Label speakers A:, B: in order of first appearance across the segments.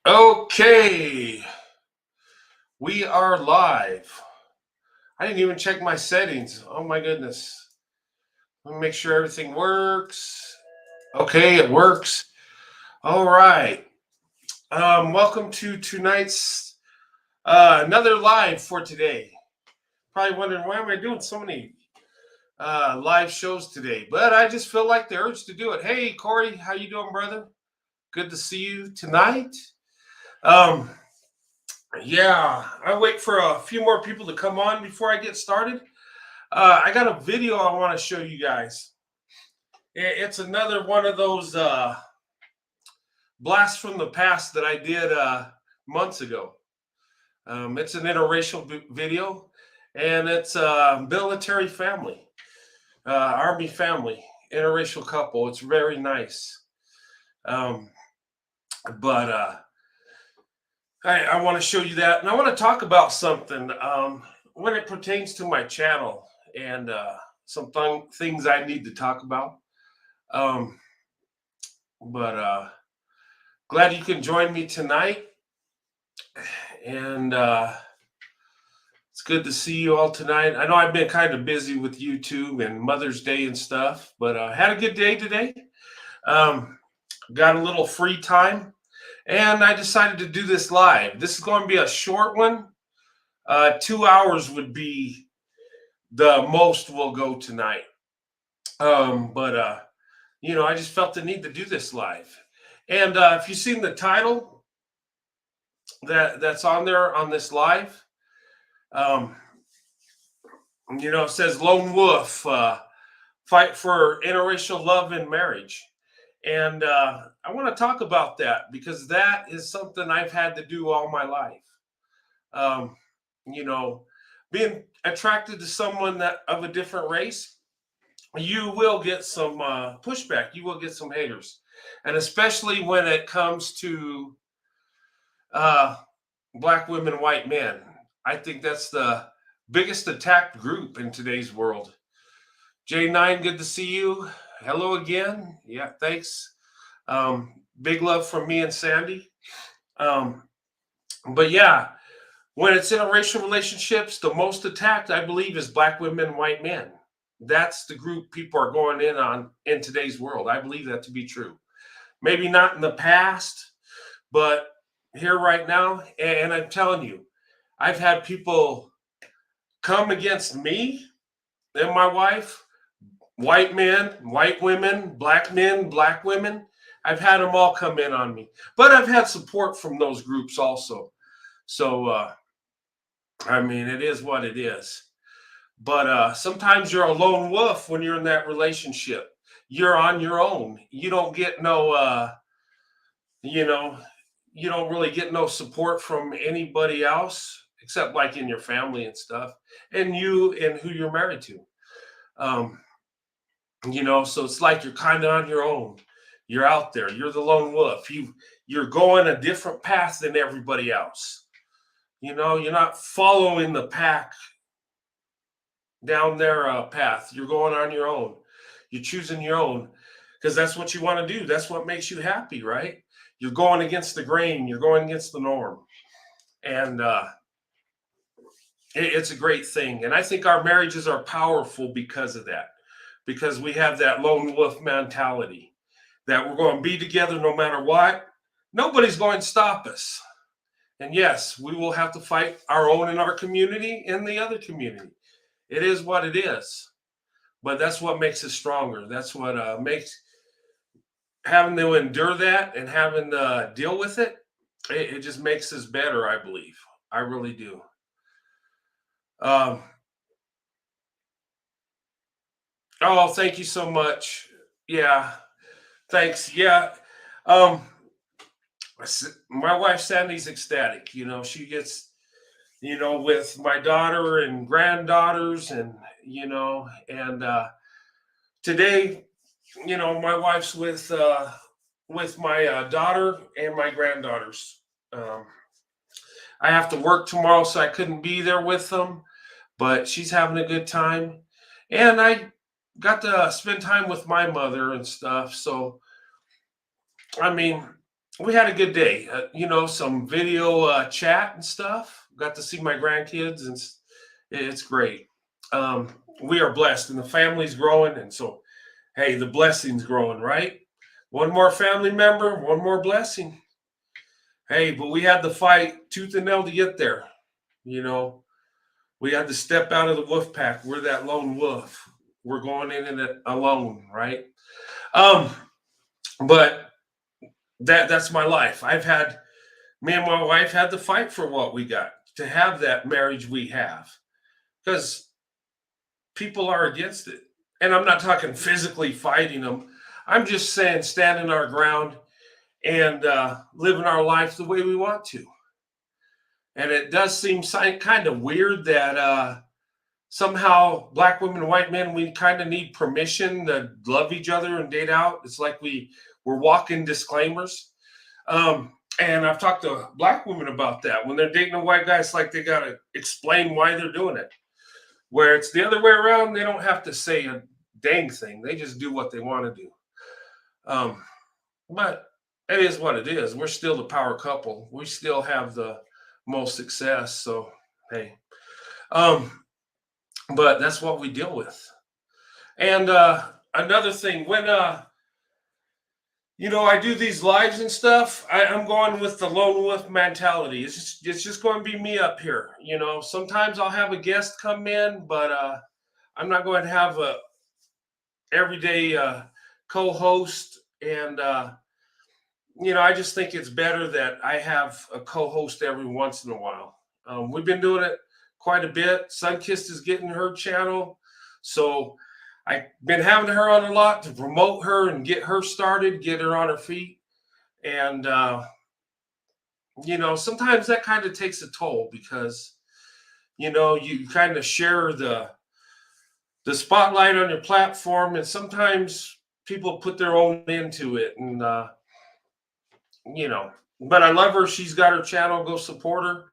A: Okay, we are live. I didn't even check my settings. Oh my goodness. Let me make sure everything works. Okay, it works. All right. Welcome to tonight's another live for today. Probably wondering why am I doing so many live shows today? But I just feel like the urge to do it. Hey, Corey, how you doing, brother? Good to see you tonight. Um, Yeah, I wait for a few more people to come on before I get started. I got a video I want to show you guys. It's another one of those blasts from the past that I did months ago. It's an interracial video, and it's a military family, Army family, interracial couple. It's very nice. Um, but I want to show you that, and I want to talk about something when it pertains to my channel and some things I need to talk about. Um, but glad you can join me tonight, and it's good to see you all tonight. I know I've been kind of busy with YouTube and Mother's Day and stuff, but had a good day today. Um, got a little free time, and I decided to do this live. This is going to be a short one. 2 hours would be the most we'll go tonight. But I just felt the need to do this live. And if you've seen the title that's on there on this live, um, it says Lone Wolf, fight for interracial love and marriage. And I want to talk about that because that is something I've had to do all my life. Um, you know, being attracted to someone that of a different race, you will get some pushback. You will get some haters, and especially when it comes to uh, black women, white men. I think that's the biggest attacked group in today's world. J9, good to see you. Hello again. Yeah, thanks. Big love from me and Sandy. Um, but yeah, when it's interracial relationships, the most attacked, I believe, is black women, white men. That's the group people are going in on in today's world. I believe that to be true. Maybe not in the past, but here right now. And I'm telling you, I've had people come against me and my wife, white men, white women, black women. I've had them all come in on me, but I've had support from those groups also. So, I mean, it is what it is. But sometimes you're a lone wolf when you're in that relationship. You're on your own. You don't get no, you know, you don't really get no support from anybody else except like in your family and stuff, and you and who you're married to. Um, so it's like you're kind of on your own. You're out there. You're the lone wolf. You're going a different path than everybody else. You're not following the pack down their path. You're going on your own. You're choosing your own because that's what you want to do. That's what makes you happy, right? You're going against the grain. You're going against the norm, and it's a great thing. And I think our marriages are powerful because of that, because we have that lone wolf mentality that we're going to be together no matter what. Nobody's going to stop us. And yes, we will have to fight our own in our community and the other community. It is what it is. But that's what makes us stronger. That's what makes having to endure that and having to deal with it. It just makes us better, I believe. I really do. Um, oh, thank you so much. Yeah, thanks. Yeah. Um, my wife Sandy's ecstatic. She gets, with my daughter and granddaughters, and today, my wife's with my daughter and my granddaughters. Um, I have to work tomorrow, so I couldn't be there with them, but she's having a good time. And I got to spend time with my mother and stuff. So, I mean, we had a good day. Some video chat and stuff. Got to see my grandkids, and it's great. Um, we are blessed, and the family's growing, and so hey, the blessing's growing, right? One more family member, one more blessing. Hey, but we had to fight tooth and nail to get there. You know, we had to step out of the wolf pack. We're that lone wolf. We're going in it alone, right? Um, but that's my life. Me and my wife had to fight for what we got to have that marriage we have because people are against it. And I'm not talking physically fighting them. I'm just saying standing our ground and living our life the way we want to. And it does seem kind of weird that somehow black women and white men, we kind of need permission to love each other and date out. It's like we're walking disclaimers. And I've talked to black women about that. When they're dating a white guy, it's like they got to explain why they're doing it. Where it's the other way around, they don't have to say a dang thing. They just do what they want to do. But it is what it is. We're still the power couple. We still have the most success. So, hey. But that's what we deal with. And another thing, when I do these lives and stuff, I'm going with the lone wolf mentality. It's just going to be me up here. Sometimes I'll have a guest come in, but I'm not going to have a everyday co-host. And I just think it's better that I have a co-host every once in a while. We've been doing it quite a bit. Sunkissed is getting her channel, so I've been having her on a lot to promote her and get her started, get her on her feet. And sometimes that kind of takes a toll because you kind of share the spotlight on your platform, and sometimes people put their own into it. And but I love her. She's got her channel. Go support her.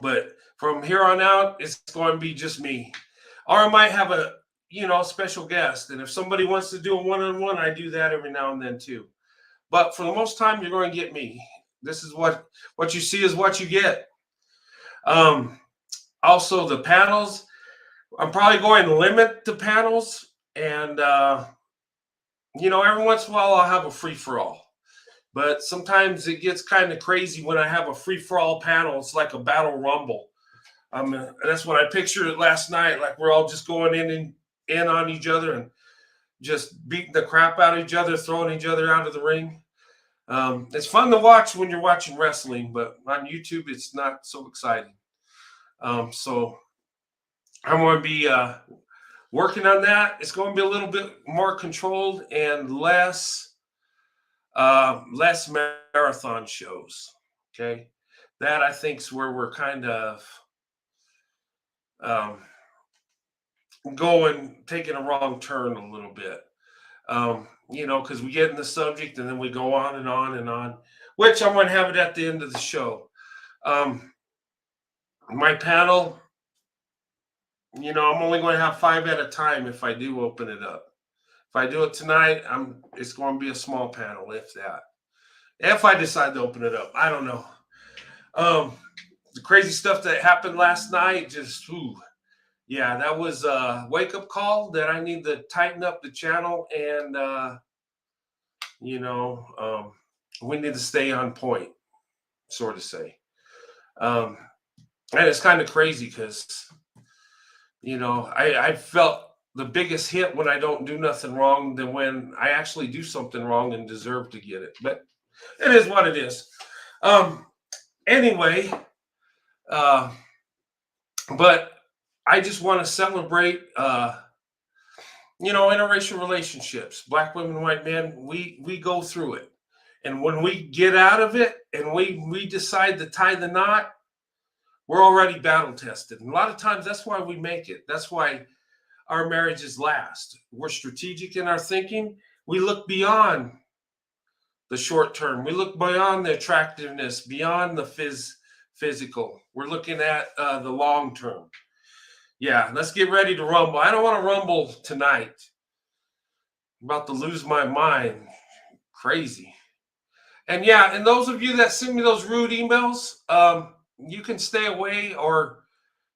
A: But from here on out, it's going to be just me. Or I might have a special guest. And if somebody wants to do a one-on-one, I do that every now and then too. But for the most time, you're going to get me. This is what you see is what you get. Also, the panels, I'm probably going to limit the panels. And, every once in a while, I'll have a free-for-all. But sometimes it gets kind of crazy when I have a free-for-all panel. It's like a battle rumble. That's what I pictured it last night. Like we're all just going in on each other and just beating the crap out of each other, throwing each other out of the ring. It's fun to watch when you're watching wrestling, but on YouTube, it's not so exciting. So I'm going to be working on that. It's going to be a little bit more controlled and less marathon shows. Okay. That I think is where we're kind of taking a wrong turn a little bit. Because we get in the subject and then we go on and on and on, which I'm going to have it at the end of the show. My panel, I'm only going to have 5 at a time if I do open it up. If I do it tonight, it's going to be a small panel, if that. If I decide to open it up, I don't know. The crazy stuff that happened last night, yeah, that was a wake-up call that I need to tighten up the channel, and we need to stay on point, sort of say. And it's kind of crazy because I felt the biggest hit when I don't do nothing wrong than when I actually do something wrong and deserve to get it. But it is what it is. Anyway, but I just want to celebrate, interracial relationships. Black women, white men, we go through it. And when we get out of it and we decide to tie the knot, we're already battle tested. And a lot of times that's why we make it. That's why our marriages last. We're strategic in our thinking. We look beyond the short term. We look beyond the attractiveness, beyond the physical. We're looking at the long term. Yeah, let's get ready to rumble. I don't want to rumble tonight. I'm about to lose my mind. Crazy. And yeah, and those of you that send me those rude emails, you can stay away or,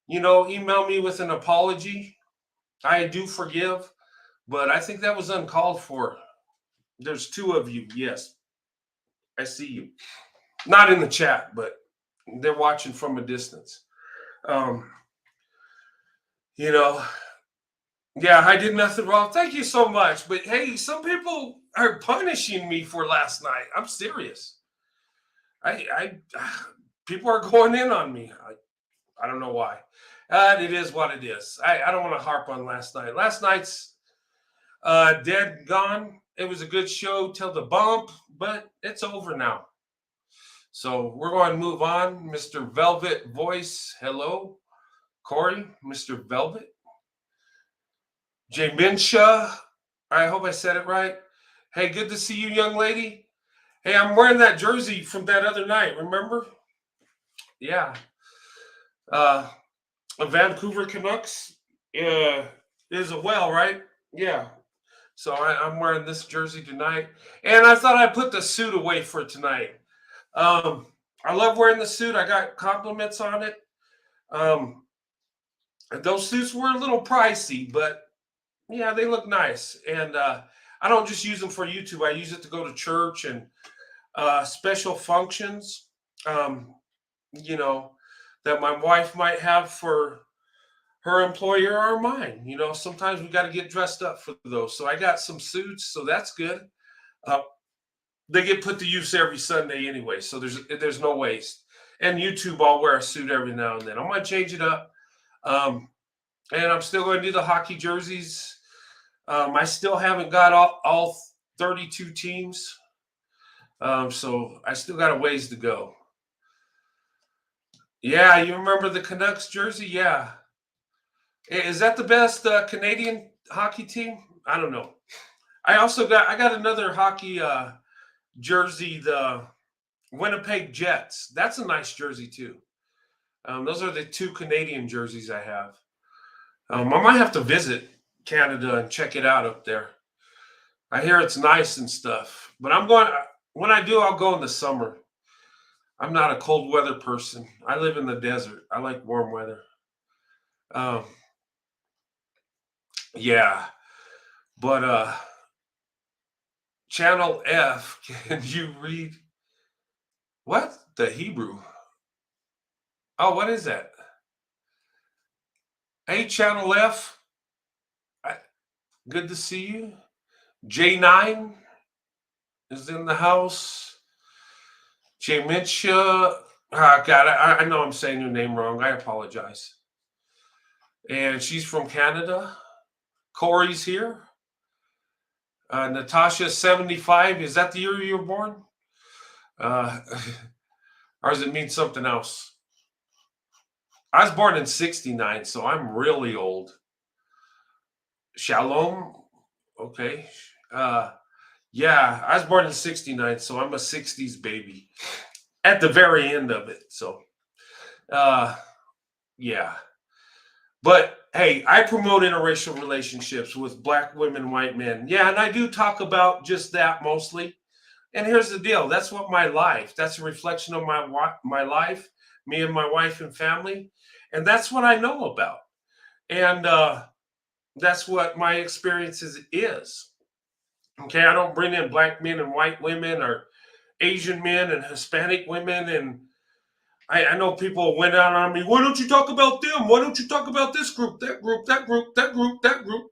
A: email me with an apology. I do forgive, but I think that was uncalled for. There's two of you. Yes, I see you. Not in the chat, but they're watching from a distance. Um, you know, yeah, I did nothing wrong. Thank you so much. But hey, some people are punishing me for last night. I'm serious. I people are going in on me. I don't know why. It is what it is. I don't want to harp on last night. Last night's dead and gone. It was a good show till the bump, but it's over now. So we're going to move on. Mr. Velvet Voice, hello. Corey, Mr. Velvet. Jaminsha, I hope I said it right. Hey, good to see you, young lady. Hey, I'm wearing that jersey from that other night, remember? Yeah. Vancouver Canucks is a well, right? Yeah. So I'm wearing this jersey tonight. And I thought I'd put the suit away for tonight. I love wearing the suit. I got compliments on it. Those suits were a little pricey, but yeah, they look nice. And I don't just use them for YouTube. I use it to go to church and special functions, you know, that my wife might have for her employer or mine. Sometimes we got to get dressed up for those. So I got some suits, so that's good. They get put to use every Sunday anyway, so there's no waste. And YouTube, I'll wear a suit every now and then. I'm gonna change it up, and I'm still going to do the hockey jerseys. I still haven't got all 32 teams, so I still got a ways to go. Yeah, you remember the Canucks jersey? Yeah. Is that the best Canadian hockey team? I don't know. I got another hockey jersey, the Winnipeg Jets. That's a nice jersey too. Those are the two Canadian jerseys I have. I might have to visit Canada and check it out up there. I hear it's nice and stuff. But when I do, I'll go in the summer. I'm not a cold weather person. I live in the desert. I like warm weather. Yeah. But Channel F, can you read what? The Hebrew. Oh, what is that? Hey, Channel F. Good to see you. J9 is in the house. Jaminsha. God, I know I'm saying your name wrong. I apologize. And she's from Canada. Corey's here. Natasha, 75. Is that the year you were born? Or does it mean something else? I was born in 69, so I'm really old. Shalom. Okay. Yeah, I was born in 69, so I'm a 60s baby at the very end of it. So, yeah. But hey, I promote interracial relationships with Black women, white men. Yeah, and I do talk about just that mostly. And here's the deal. That's what that's a reflection of my life, me and my wife and family. And that's what I know about. And that's what my experience is. Okay, I don't bring in Black men and white women or Asian men and Hispanic women. And I know people went out on me. Why don't you talk about them? Why don't you talk about this group, that group, that group, that group, that group?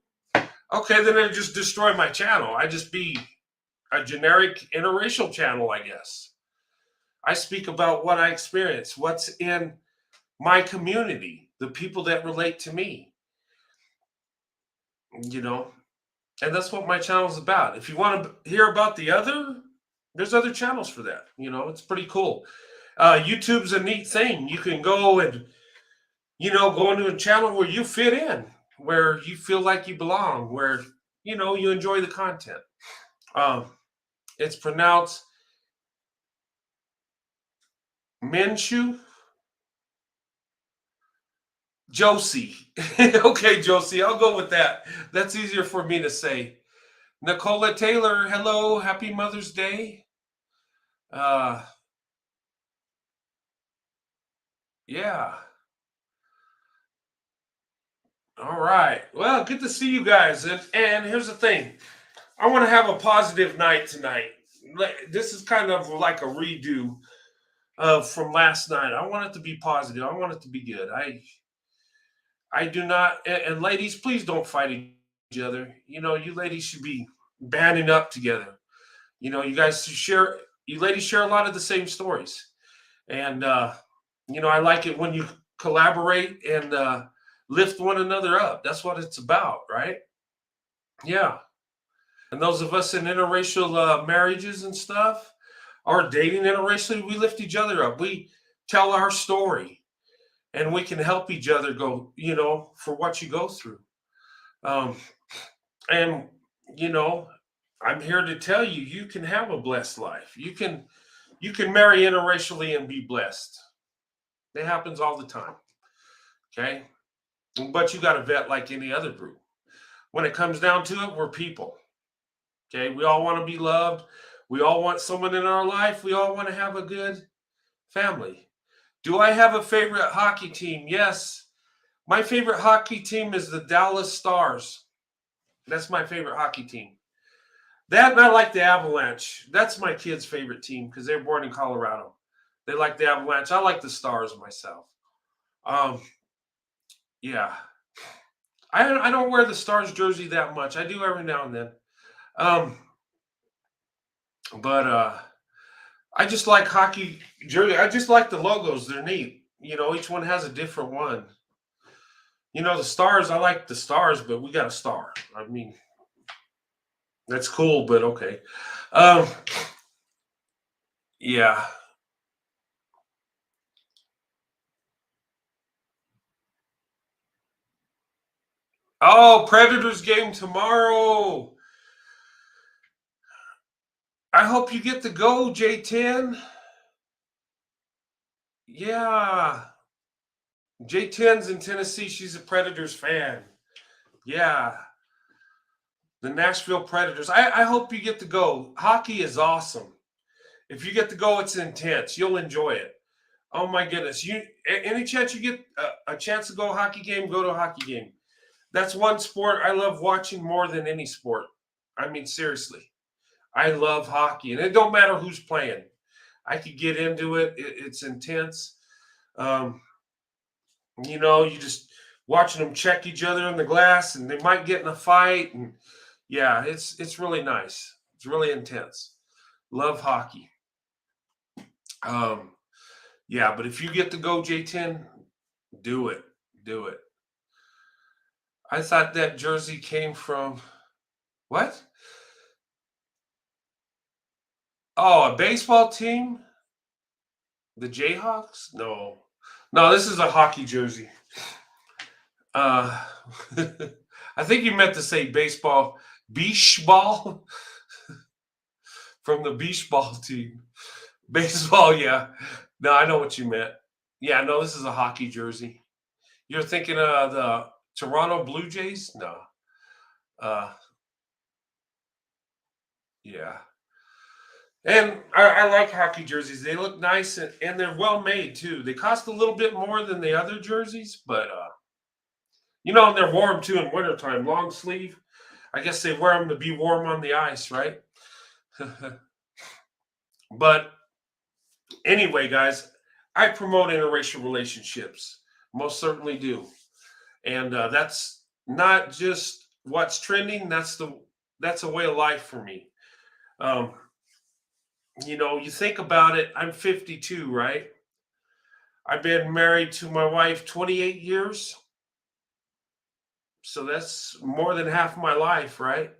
A: Okay, then I just destroy my channel. I just be a generic interracial channel, I guess. I speak about what I experience, what's in my community, the people that relate to me. And that's what my channel is about. If you want to hear about there's other channels for that. It's pretty cool. YouTube's a neat thing. You can go and, go into a channel where you fit in, where you feel like you belong, where, you enjoy the content. It's pronounced Minshew. Josie. Okay, Josie, I'll go with that. That's easier for me to say. Nicola Taylor, hello, happy Mother's Day. Uh, yeah. All right. Well, good to see you guys. And here's the thing. I want to have a positive night tonight. This is kind of like a redo of from last night. I want it to be positive. I want it to be good. I do not and ladies, please don't fight each other. You ladies should be banding up together. You guys share you ladies share a lot of the same stories. And I like it when you collaborate and lift one another up. That's what it's about, right? Yeah. And those of us in interracial marriages and stuff, or dating interracially, we lift each other up. We tell our story, and we can help each other go, for what you go through. Um, and you know, I'm here to tell you, you can have a blessed life. You can marry interracially and be blessed. It happens all the time. Okay, but you got to vet like any other group. When it comes down to it, we're people. Okay, we all want to be loved. We all want someone in our life. We all want to have a good family. Do I have a favorite hockey team? Yes. My favorite hockey team is the Dallas Stars. That's my favorite hockey team. That and I like the Avalanche. That's my kids' favorite team because they're born in Colorado. They like the Avalanche. I like the Stars myself. Um, yeah. I don't wear the Stars jersey that much. I do every now and then. Um, but I just like hockey jersey. I just like the logos. They're neat. Each one has a different one. The Stars, I like the Stars, but we got a star. I mean, that's cool, but okay. Um, yeah. Oh, Predators game tomorrow. I hope you get to go, J10. Yeah. J10's in Tennessee. She's a Predators fan. Yeah. The Nashville Predators. I hope you get to go. Hockey is awesome. If you get to go, it's intense. You'll enjoy it. Oh my goodness! Any chance you get a chance to go to a hockey game, go to a hockey game. That's one sport I love watching more than any sport. I mean, seriously, I love hockey, and it don't matter who's playing. I could get into it. It's intense. Um, you just watching them check each other in the glass, and they might get in a fight, and yeah, it's really nice. It's really intense. Love hockey. Um, yeah, but if you get to go J10, do it. Do it. I thought that jersey came from what? Oh, a baseball team? The Jayhawks? No. No, this is a hockey jersey. Uh I think you meant to say baseball. Beach ball from the beach ball team. Baseball, yeah. No, I know what you meant. Yeah, no, this is a hockey jersey. You're thinking of the Toronto Blue Jays? No. Uh yeah. And I like hockey jerseys. They look nice and they're well made too. They cost a little bit more than the other jerseys, but and they're warm too in wintertime. Long sleeve. I guess they wear them to be warm on the ice, right? But anyway, guys, I promote interracial relationships. Most certainly do. And that's not just what's trending. That's a way of life for me. Um, you think about it. I'm 52, right? I've been married to my wife 28 years. So that's more than half my life, right?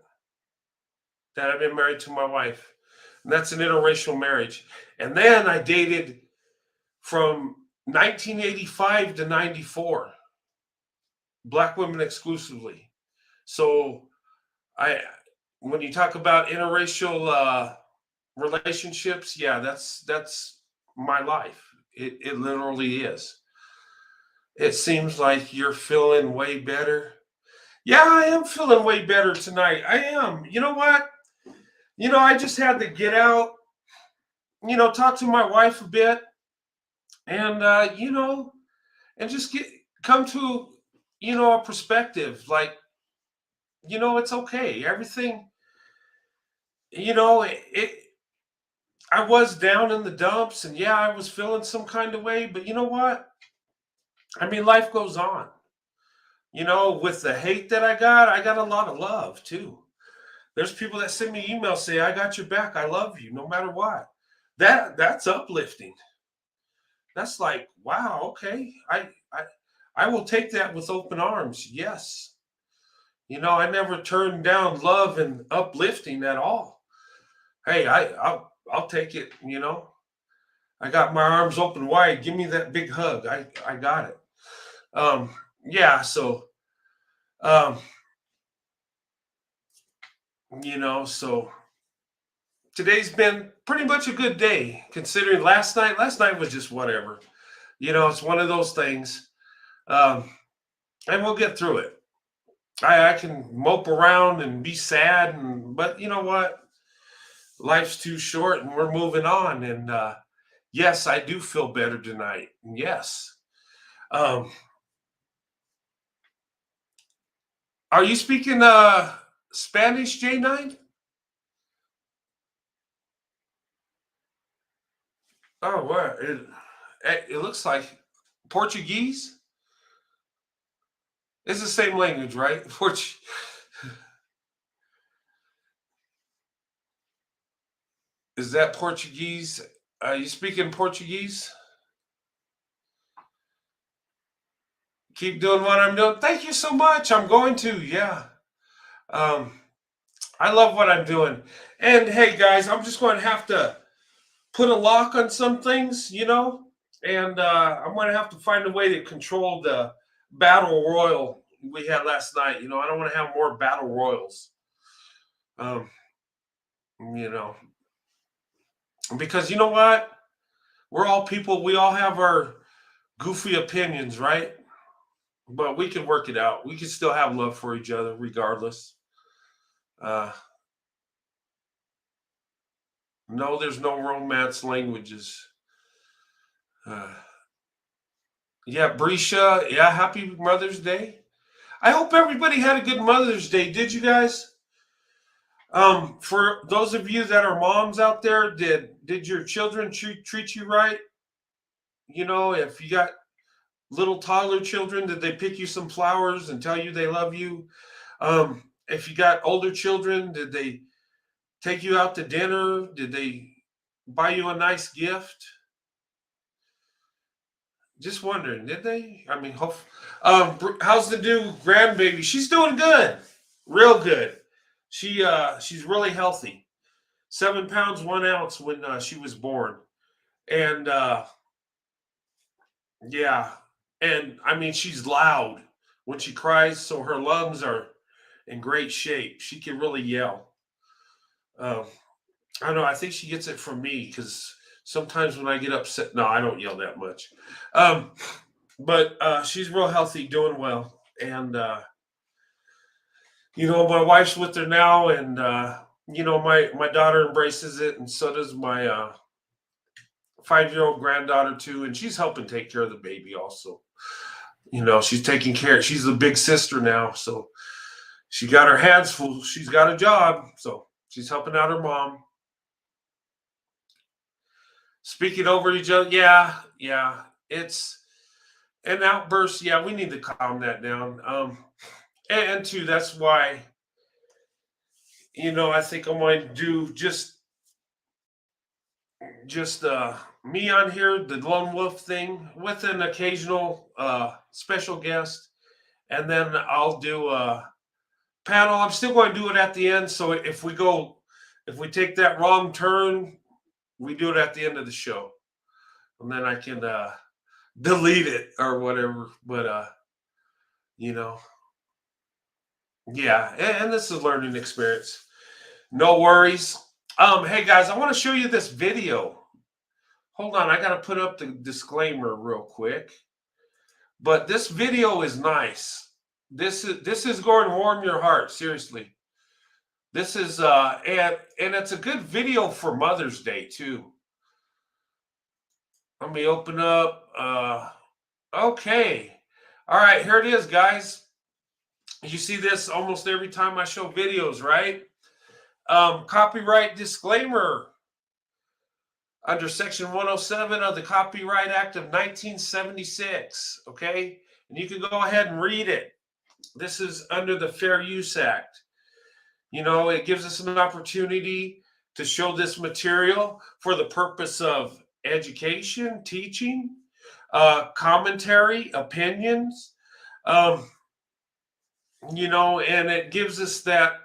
A: That I've been married to my wife. And that's an interracial marriage. And then I dated from 1985 to 94, black women exclusively. So I when you talk about interracial relationships, yeah, that's my life. It literally is. It seems like you're feeling way better. Yeah, I am feeling way better tonight. I am. You know what? I just had to get out, talk to my wife a bit and, and just come to, a perspective like, it's okay. Everything, it I was down in the dumps and yeah, I was feeling some kind of way, but you know what? I mean, life goes on. With the hate that I got a lot of love too. There's people that send me emails say, "I got your back. I love you no matter what." That's uplifting. That's like, wow, okay. I will take that with open arms. Yes. I never turned down love and uplifting at all. Hey, I'll take it, I got my arms open wide. Give me that big hug. I got it. Um yeah, so um so today's been pretty much a good day considering last night was just whatever. It's one of those things. Um and we'll get through it. I can mope around and be sad but you know what? Life's too short and we're moving on and yes, I do feel better tonight. Yes. Um are you speaking Spanish, J9? Oh, what? It looks like Portuguese. It's the same language, right? Is that Portuguese? Are you speaking Portuguese? Keep doing what I'm doing. Thank you so much. I'm going to, yeah. Um, I love what I'm doing. And hey, guys, I'm just going to have to put a lock on some things, and I'm going to have to find a way to control the battle royal we had last night. I don't want to have more battle royals. Um, you know, because you know what? We're all people. We all have our goofy opinions, right? But we can work it out. We can still have love for each other regardless. Uh, no, there's no romance languages. Uh, yeah, Brisha. Yeah, happy Mother's Day. I hope everybody had a good Mother's Day. Did you guys? For those of you that are moms out there, did your children treat you right? If you got little toddler children, did they pick you some flowers and tell you they love you? If you got older children, did they take you out to dinner? Did they buy you a nice gift? Just wondering, did they? I mean, how's the new grandbaby? She's doing good, real good. She's really healthy. 7 pounds 1 ounce when she was born, and yeah, and I mean she's loud when she cries, so her lungs are in great shape. She can really yell. Um, I don't know. I think she gets it from me because sometimes when I get upset, no, I don't yell that much. Um, but she's real healthy, doing well, and my wife's with her now, and my daughter embraces it, and so does my 5-year-old granddaughter too, and she's helping take care of the baby also. She's taking care. She's the big sister now, so she got her hands full. She's got a job, so she's helping out her mom. Speaking over each other, yeah, yeah. It's an outburst. Yeah, we need to calm that down. And two, that's why I think I'm going to do just me on here, the lone wolf thing, with an occasional special guest, and then I'll do a panel. I'm still going to do it at the end. So if we take that wrong turn, we do it at the end of the show, and then I can delete it or whatever. But you know, yeah, and this is a learning experience. No worries. Hey guys, I want to show you this video. Hold on, I got to put up the disclaimer real quick. But this video is nice. This is going to warm your heart, seriously. This is and it's a good video for Mother's Day too. Let me open up. Okay. All right, here it is, guys. You see this almost every time I show videos, right? Copyright disclaimer under Section 107 of the Copyright Act of 1976. Okay, and you can go ahead and read it. This is under the Fair Use Act. You know, it gives us an opportunity to show this material for the purpose of education, teaching, commentary, opinions, um, you know, and it gives us that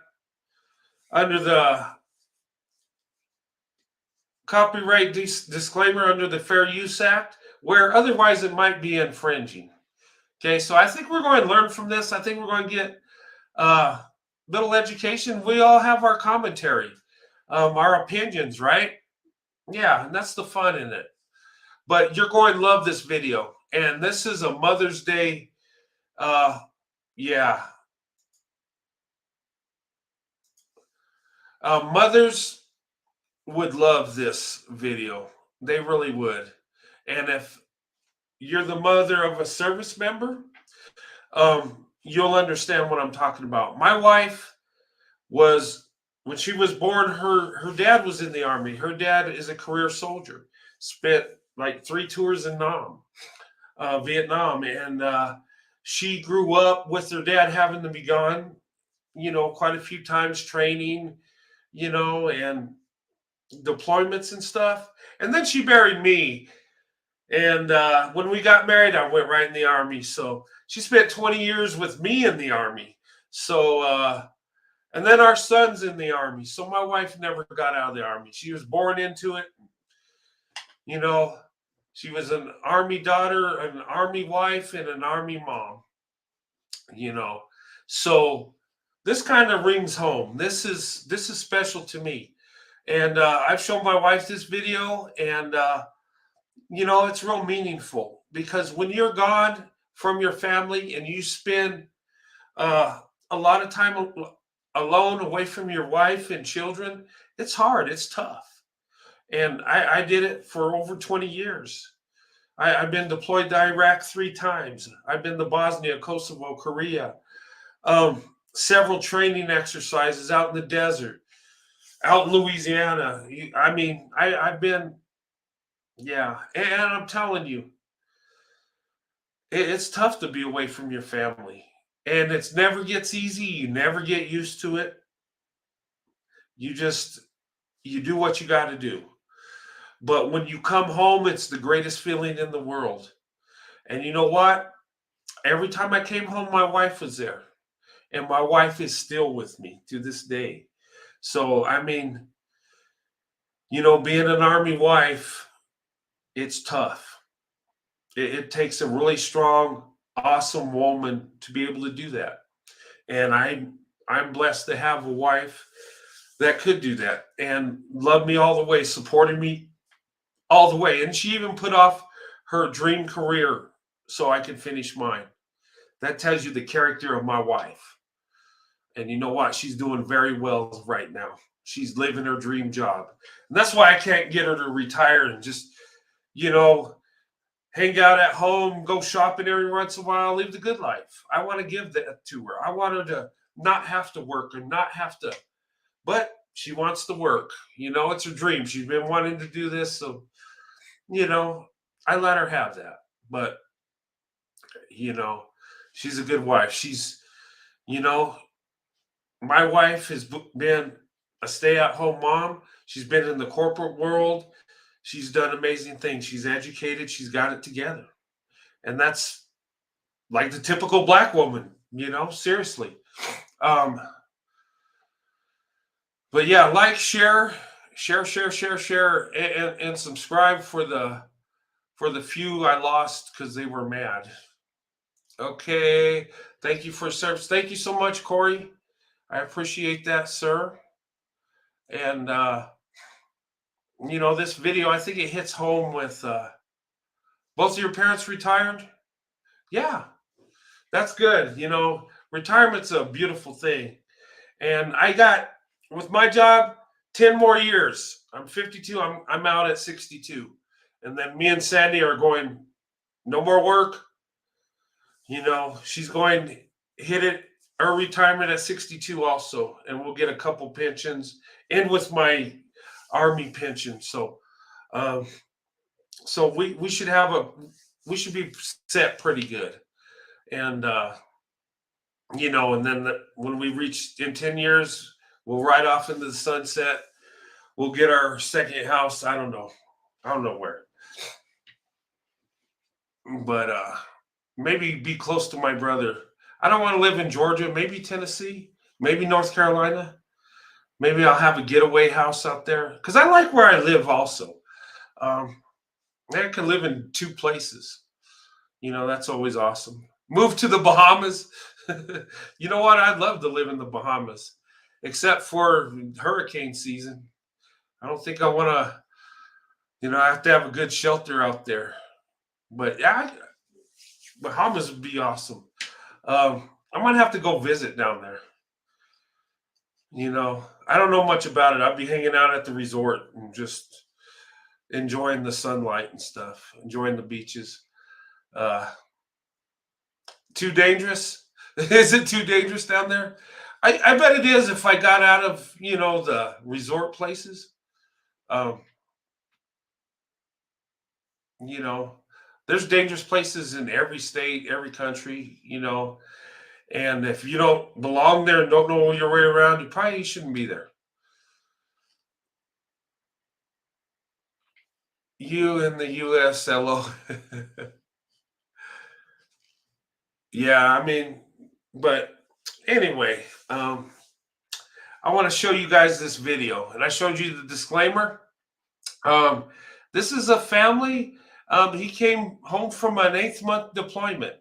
A: under the copyright disclaimer under the Fair Use Act, where otherwise it might be infringing. Okay, so I think we're going to learn from this. I think we're going to get little education. We all have our commentary, our opinions, right? Yeah, and that's the fun in it. But you're going to love this video. And this is a Mother's Day. Yeah. Mothers would love this video. They really would. And if you're the mother of a service member, you'll understand what I'm talking about. My wife was, when she was born, her dad was in the Army. Her dad is a career soldier. Spent like 3 tours in Vietnam, and she grew up with her dad having to be gone, you know, quite a few times, training, you know, and deployments and stuff. And then she married me. And when we got married, I went right in the Army. So she spent 20 years with me in the Army. So, and then our son's in the Army. So my wife never got out of the Army. She was born into it. You know, she was an Army daughter, an Army wife, and an Army mom, you know. So this kind of rings home. This is special to me. And I've shown my wife this video, and you know, it's real meaningful because when you're gone from your family and you spend a lot of time alone away from your wife and children, it's hard, it's tough. And I did it for over 20 years. I've been deployed to Iraq 3 times. I've been to Bosnia, Kosovo, Korea, several training exercises out in the desert, out in Louisiana. I mean, I've been, yeah. And I'm telling you, it's tough to be away from your family. And it's never gets easy. You never get used to it. You just, you do what you got to do. But when you come home, it's the greatest feeling in the world. And you know what? Every time I came home, my wife was there. And my wife is still with me to this day. So, I mean, you know, being an Army wife, it's tough. It takes a really strong, awesome woman to be able to do that. And I'm blessed to have a wife that could do that and love me all the way, supporting me all the way. And she even put off her dream career so I could finish mine. That tells you the character of my wife. And you know what? She's doing very well right now. She's living her dream job. And that's why I can't get her to retire and just, you know, hang out at home, go shopping every once in a while, live the good life. I want to give that to her. I want her to not have to work and not have to, but she wants to work. You know, it's her dream. She's been wanting to do this. So, you know, I let her have that. But, you know, she's a good wife. She's, you know, my wife has been a stay-at-home mom. She's been in the corporate world. She's done amazing things. She's educated. She's got it together. And that's like the typical Black woman, you know, seriously. But yeah, like, share, and subscribe for the few I lost because they were mad. Okay. Thank you for service. Thank you so much, Corey. I appreciate that, sir. And you know, this video, I think it hits home with both of your parents retired. Yeah, that's good. You know, retirement's a beautiful thing. And I got, with my job, 10 more years. I'm 52. I'm out at 62. And then me and Sandy are going, no more work. She's going to hit it, her retirement at 62 also. And we'll get a couple pensions in with my Army pension. Um, so we should be set pretty good. And, and then when we reach in 10 years, we'll ride off into the sunset. We'll get our second house. I don't know where, but maybe be close to my brother. I don't want to live in Georgia, maybe Tennessee, maybe North Carolina. Maybe I'll have a getaway house out there because I like where I live also. I can live in two places. That's always awesome. Move to the Bahamas. You know what? I'd love to live in the Bahamas, except for hurricane season. I don't think I want to, I have to have a good shelter out there. But yeah, Bahamas would be awesome. I might have to go visit down there. I don't know much about it. I'll be hanging out at the resort and just enjoying the sunlight and stuff, enjoying the beaches. Too dangerous? Is it too dangerous down there? I bet it is if I got out of, the resort places. There's dangerous places in every state, every country, and if you don't belong there and don't know your way around, you probably shouldn't be there. You in the US, hello. Yeah, but anyway, I want to show you guys this video, and I showed you the disclaimer. This is a family. He came home from an 8th-month deployment,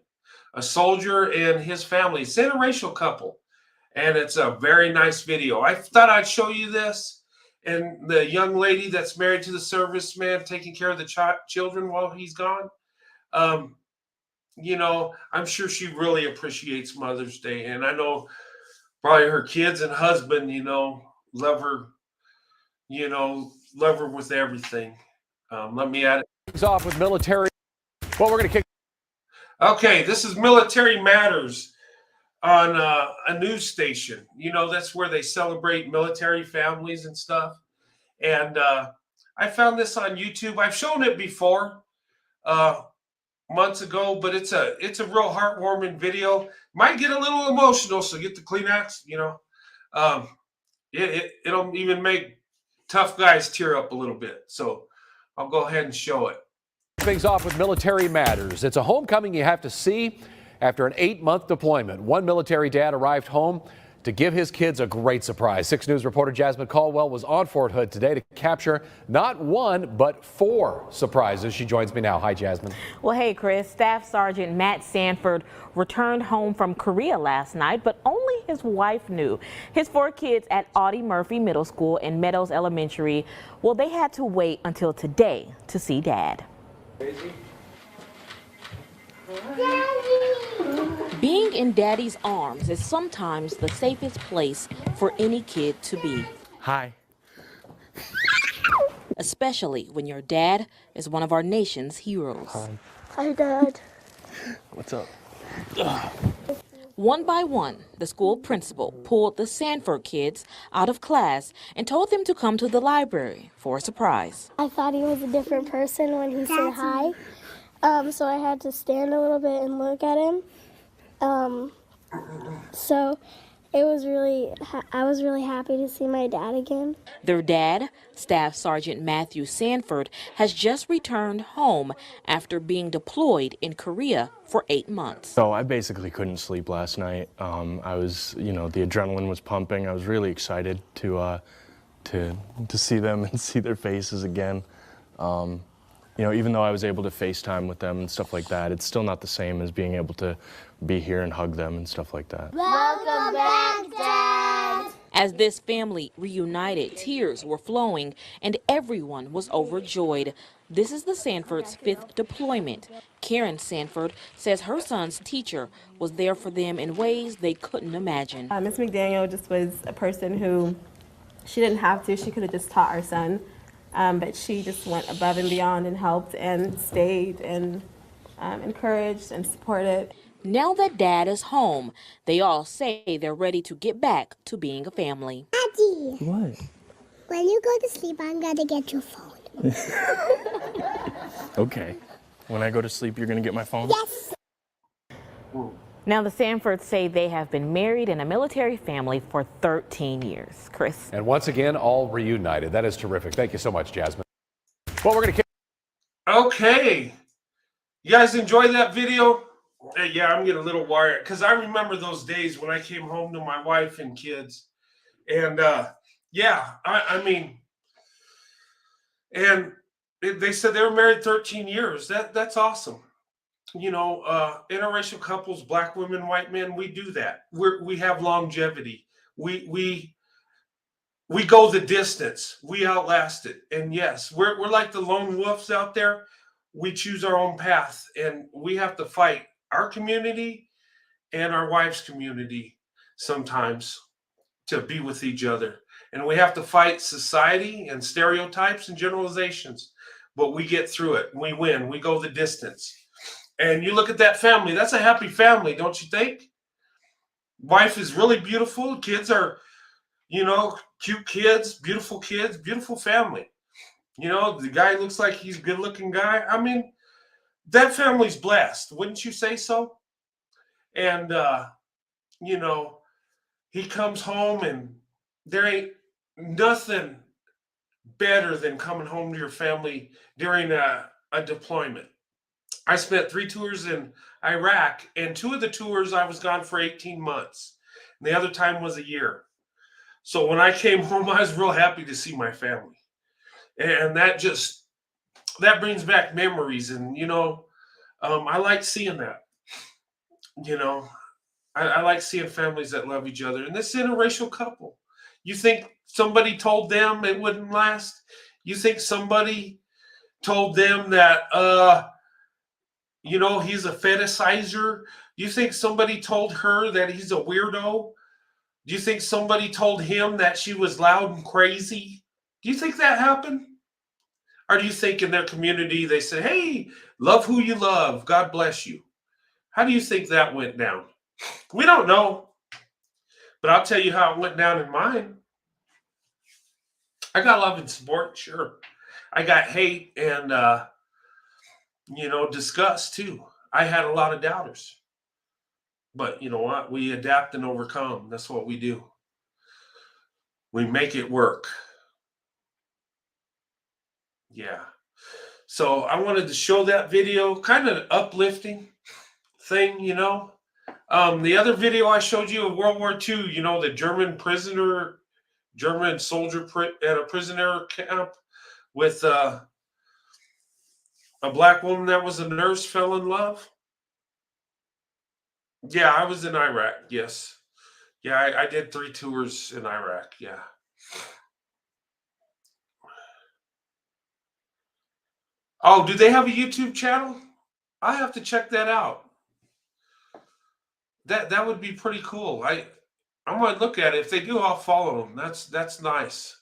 A: a soldier and his family. It's an interracial couple, and it's a very nice video. I thought I'd show you this, and the young lady that's married to the serviceman taking care of the children while he's gone. I'm sure she really appreciates Mother's Day, and I know probably her kids and husband, love her, love her with everything. Let me add it.
B: Off with military. Well, we're going to kick.
A: Okay, this is Military Matters on a news station. That's where they celebrate military families and stuff. And I found this on YouTube. I've shown it before months ago, but it's a real heartwarming video. Might get a little emotional, so get the Kleenex. It'll even make tough guys tear up a little bit. So I'll go ahead and show it.
B: Things off with Military Matters. It's a homecoming you have to see after an 8-month deployment. One military dad arrived home to give his kids a great surprise. 6 News reporter Jasmine Caldwell was on Fort Hood today to capture not 1, but 4 surprises. She joins me now. Hi, Jasmine.
C: Well, hey, Chris. Staff Sergeant Matt Sanford returned home from Korea last night, but only his wife knew. His 4 kids at Audie Murphy Middle School and Meadows Elementary, well, they had to wait until today to see Dad. Being in Daddy's arms is sometimes the safest place for any kid to be.
D: Hi.
C: Especially when your dad is one of our nation's heroes.
D: Hi, Dad. What's up?
C: One by one, the school principal pulled the Sanford kids out of class and told them to come to the library for a surprise.
D: I thought he was a different person when he said hi, so I had to stand a little bit and look at him. So it was I was really happy to see my dad again.
C: Their dad, Staff Sergeant Matthew Sanford, has just returned home after being deployed in Korea for 8 months.
E: So I basically couldn't sleep last night. I was, the adrenaline was pumping. I was really excited to see them and see their faces again. Even though I was able to FaceTime with them and stuff like that, it's still not the same as being able to be here and hug them and stuff like that.
D: Welcome back, Dad!
C: As this family reunited, tears were flowing and everyone was overjoyed. This is the Sanford's 5th deployment. Karen Sanford says her son's teacher was there for them in ways they couldn't imagine.
F: Ms. McDaniel just was a person who, she didn't have to, she could have just taught our son, but she just went above and beyond and helped and stayed and encouraged and supported.
C: Now that Dad is home, they all say they're ready to get back to being a family.
D: Daddy,
E: What?
D: when you go to sleep, I'm gonna get your phone.
E: Okay. When I go to sleep, you're gonna get my phone?
D: Yes.
C: Now the Sanfords say they have been married in a military family for 13 years. Chris.
B: And once again, all reunited. That is terrific. Thank you so much, Jasmine. Well, we're going to
A: Okay. You guys enjoy that video? Yeah, I'm getting a little wired because I remember those days when I came home to my wife and kids. And yeah, I mean, and they said they were married 13 years. That's awesome. You know, interracial couples, black women, white men, we do that. We have longevity. We go the distance. We outlast it. And yes, we're like the lone wolves out there. We choose our own path, and we have to fight our community and our wife's community sometimes to be with each other. And we have to fight society and stereotypes and generalizations, but we get through it. We win. We go the distance. And you look at that family, that's a happy family, don't you think? Wife is really beautiful. Kids are, you know, cute kids, beautiful family. You know, the guy looks like he's a good looking guy. I mean, that family's blessed. Wouldn't you say so? And, you know, he comes home and there ain't nothing better than coming home to your family during a deployment. I spent 3 tours in Iraq, and 2 of the tours I was gone for 18 months. And the other time was a year. So when I came home, I was real happy to see my family. And that brings back memories. And, you know, I like seeing that. You know, I like seeing families that love each other. And this interracial couple, you think somebody told them it wouldn't last? You think somebody told them that, you know, he's a fetishizer? You think somebody told her that he's a weirdo? Do you think somebody told him that she was loud and crazy? Do you think that happened? Or do you think in their community they said, hey, love who you love, God bless you? How do you think that went down? We don't know. But I'll tell you how it went down in mine. I got love and support, sure. I got hate and, you know, disgust too. I had a lot of doubters. But you know what? We adapt and overcome. That's what we do. We make it work. Yeah. So I wanted to show that video, kind of uplifting thing, you know. The other video I showed you of World War II, you know, the German soldier at a prisoner camp with a black woman that was a nurse fell in love. Yeah, I was in Iraq. Yes. Yeah, I did 3 tours in Iraq. Yeah. Oh, do they have a YouTube channel? I have to check that out. That would be pretty cool. I'm gonna look at it. If they do, I'll follow them. That's nice.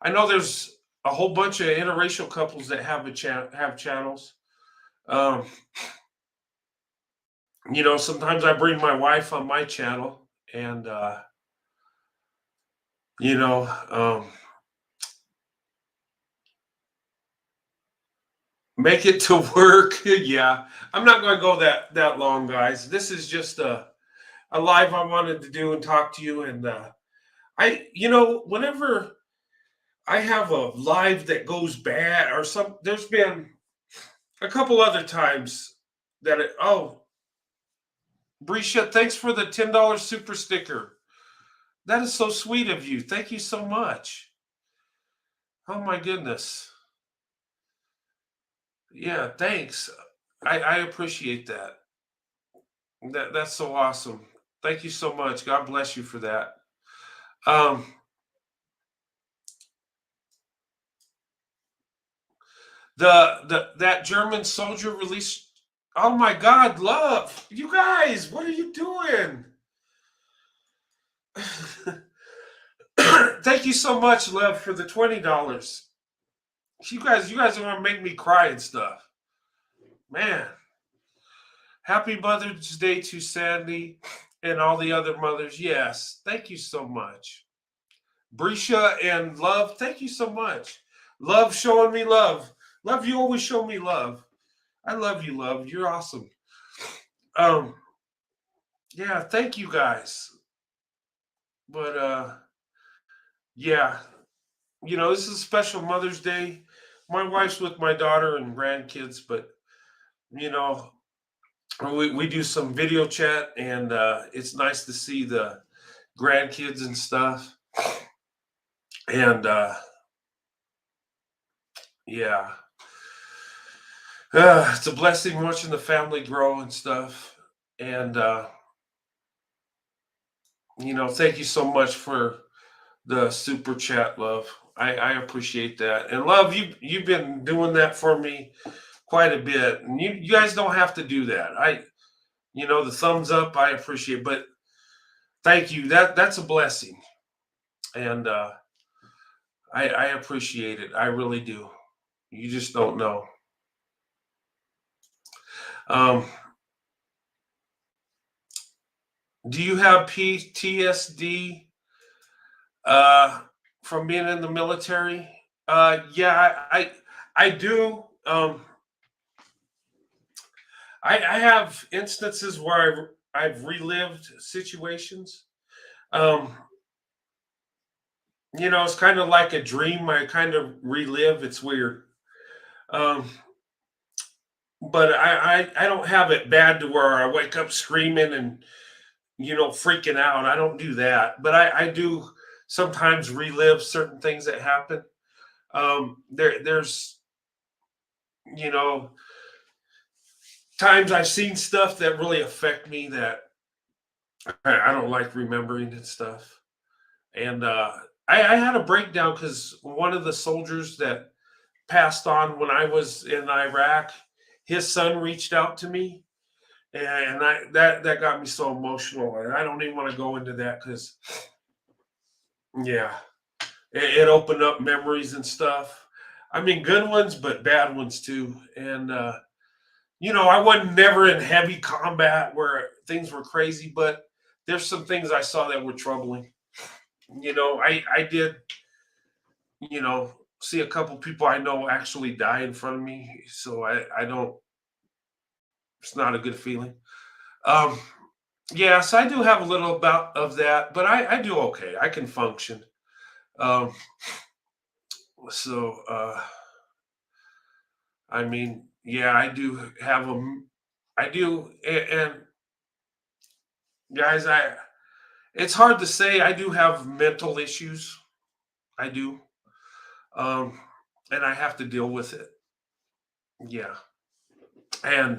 A: I know there's a whole bunch of interracial couples that have channels. You know, sometimes I bring my wife on my channel, and you know, make it to work. Yeah, I'm not going to go that long, guys. This is just a live I wanted to do and talk to you. And you know, whenever I have a live that goes bad or some, there's been a couple other times that Brisha, thanks for the $10 super sticker. That is so sweet of you. Thank you so much. Oh my goodness. Yeah, thanks. I appreciate that. That's so awesome. Thank you so much. God bless you for that. Um, that German soldier released. Oh my God, love, you guys, what are you doing? Thank you so much, love, for the $20. You guys are gonna make me cry and stuff. Man, happy Mother's Day to Sandy and all the other mothers. Yes, thank you so much. Brisha and love, thank you so much. Love showing me love. Love, you always show me love. I love you, love. You're awesome. Um, yeah, thank you guys. But yeah, this is a special Mother's Day. My wife's with my daughter and grandkids, but you know, we do some video chat, and it's nice to see the grandkids and stuff. And yeah, it's a blessing watching the family grow and stuff. And thank you so much for the super chat, love. I appreciate that. And love, you've been doing that for me quite a bit. And you guys don't have to do that. The thumbs up, I appreciate, but thank you. That's a blessing. And I appreciate it. I really do. You just don't know. Do you have PTSD from being in the military? Yeah, I do. I have instances where I've relived situations. It's kind of like a dream. I kind of relive. It's weird. But I don't have it bad to where I wake up screaming and freaking out. I don't do that. But I do sometimes relive certain things that happen. There's times I've seen stuff that really affect me that I don't like remembering and stuff. And I had a breakdown because one of the soldiers that passed on when I was in Iraq, his son reached out to me, and that got me so emotional. And I don't even want to go into that because, yeah, it opened up memories and stuff. I mean, good ones, but bad ones too. And I wasn't never in heavy combat where things were crazy, but there's some things I saw that were troubling. I did, see a couple people I know actually die in front of me. So I don't, it's not a good feeling. Yes, I do have a little about of that, but I do okay. I can function. Um, so, I mean, yeah, I do have I do. And guys, it's hard to say. I do have mental issues. I do. And I have to deal with it. Yeah. And,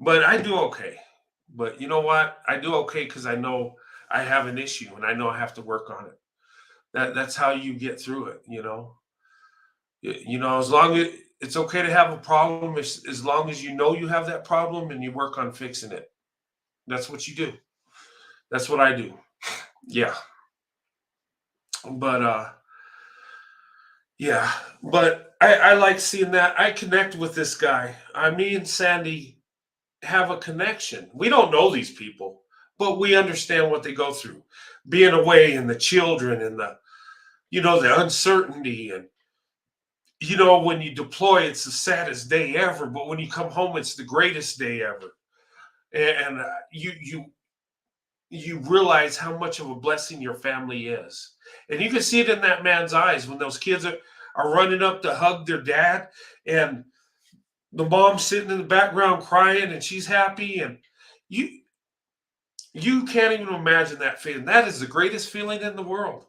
A: but I do okay. But you know what? I do okay because I know I have an issue and I know I have to work on it. That's how you get through it. As long as it's okay to have a problem, as long as you know you have that problem and you work on fixing it. That's what you do. That's what I do. Yeah. But yeah, but I like seeing that. I connect with this guy. Me and Sandy have a connection. We don't know these people, but we understand what they go through. Being away and the children and the uncertainty and when you deploy, it's the saddest day ever, but when you come home, it's the greatest day ever. And you realize how much of a blessing your family is. And you can see it in that man's eyes when those kids are running up to hug their dad and the mom's sitting in the background crying and she's happy. And you can't even imagine that feeling. That is the greatest feeling in the world.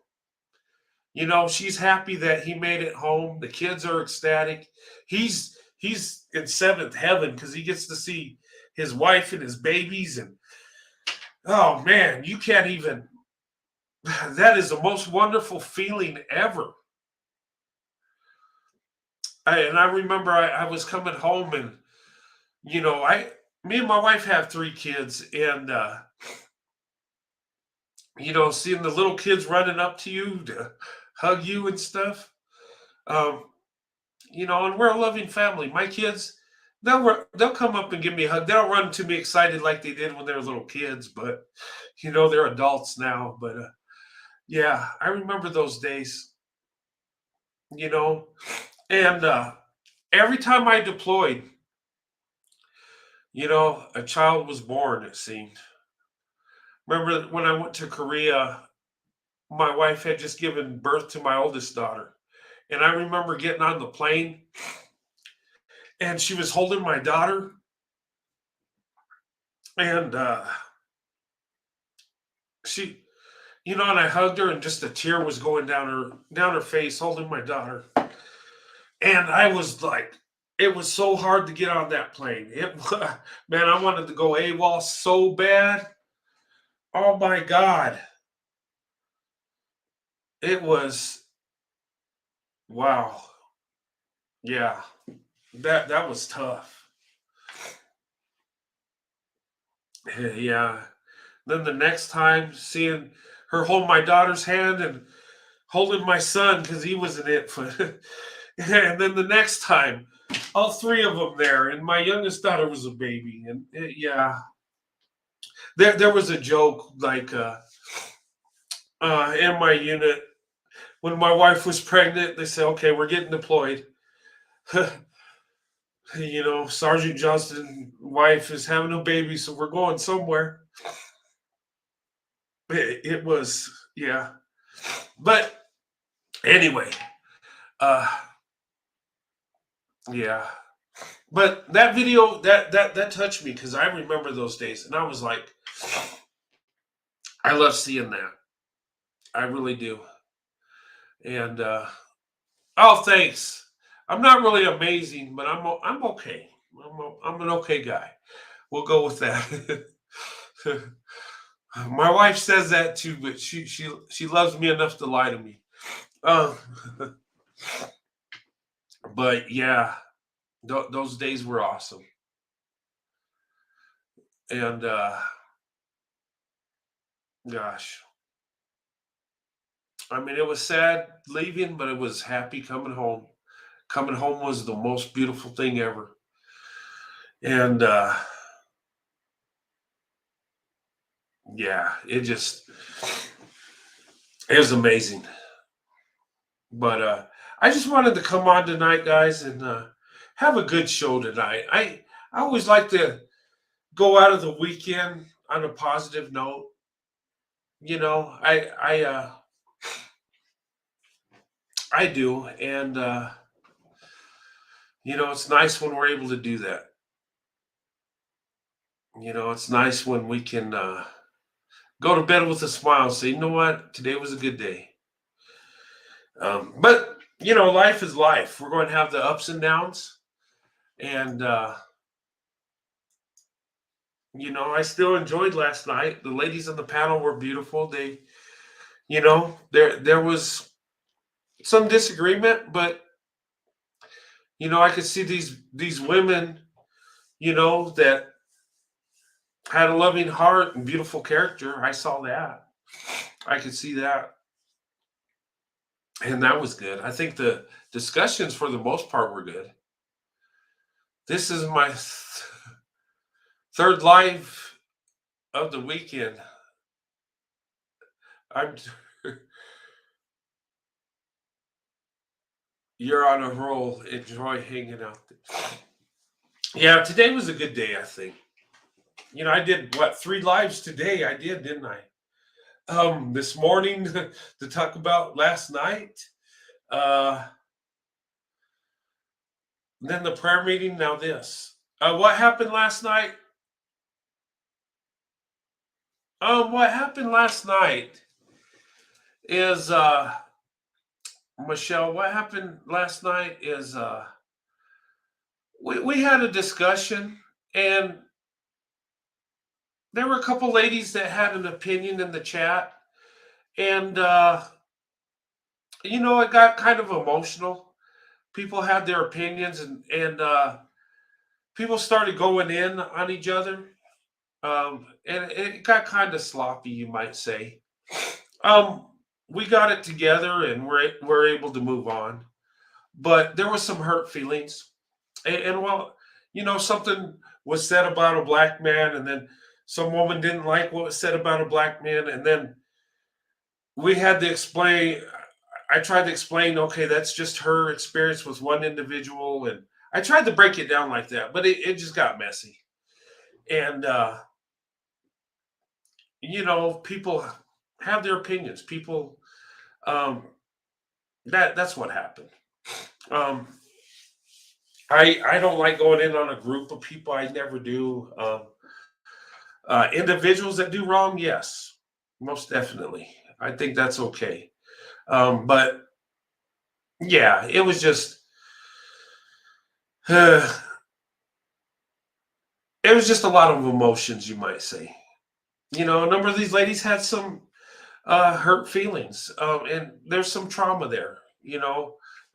A: She's happy that he made it home. The kids are ecstatic. He's in seventh heaven because he gets to see his wife and his babies. And oh man, you can't even. that is the most wonderful feeling ever. And I remember I was coming home, and me and my wife have 3 kids, and seeing the little kids running up to you to hug you and stuff. Um, and we're a loving family. My kids, they'll come up and give me a hug. They don't run to me excited like they did when they were little kids, but they're adults now. But yeah, I remember those days. You know, and every time I deployed, a child was born. It seemed. Remember when I went to Korea, my wife had just given birth to my oldest daughter. And I remember getting on the plane, and she was holding my daughter. And she, and I hugged her, and just a tear was going down her face, holding my daughter. And I was like, it was so hard to get on that plane. Man, I wanted to go AWOL so bad. Oh my God. It was, wow. Yeah. That was tough. Yeah. Then the next time, seeing her hold my daughter's hand and holding my son because he was an infant. And then the next time, all 3 of them there, and my youngest daughter was a baby. And yeah, there was a joke like in my unit when my wife was pregnant. They said, "Okay, we're getting deployed." Sergeant Johnston's wife is having a baby, so we're going somewhere. It was, yeah. But anyway, yeah. But that video that touched me because I remember those days, and I was like, I love seeing that. I really do. And oh, thanks. I'm not really amazing, but I'm okay. I'm an okay guy. We'll go with that. My wife says that too, but she loves me enough to lie to me. Uh, but yeah, those days were awesome. And gosh, I mean, it was sad leaving, but it was happy coming home. Coming home was the most beautiful thing ever. And yeah, it was amazing. But I just wanted to come on tonight, guys, and have a good show tonight. I always like to go out of the weekend on a positive note. I do, and it's nice when we're able to do that. It's nice when we can go to bed with a smile and say, you know what, today was a good day. But life is life. We're going to have the ups and downs, and I still enjoyed last night. The ladies on the panel were beautiful. They, there was some disagreement, but I could see these women, that had a loving heart and beautiful character. I saw that. I could see that. And that was good. I think the discussions for the most part were good. This is my third live of the weekend. I'm You're on a roll. Enjoy hanging out. Yeah, today was a good day, I think. I did 3 lives today. I did, didn't I? This morning to talk about last night. Then the prayer meeting. Now this. What happened last night? What happened last night is Michelle. What happened last night is we had a discussion, and there were a couple ladies that had an opinion in the chat, And it got kind of emotional. People had their opinions, and people started going in on each other. And it got kind of sloppy, you might say. Um, we got it together, and we're able to move on. But there was some hurt feelings, and well, something was said about a black man, and then some woman didn't like what was said about a black man, and then we had to explain. I tried to explain, okay, that's just her experience with one individual, and I tried to break it down like that, but it just got messy. And people have their opinions. People, um, that's what happened. Um, I don't like going in on a group of people. I never do. Individuals that do wrong, yes, most definitely. I think that's okay. But yeah, it was just it was just a lot of emotions, you might say. A number of these ladies had some hurt feelings, and there's some trauma there.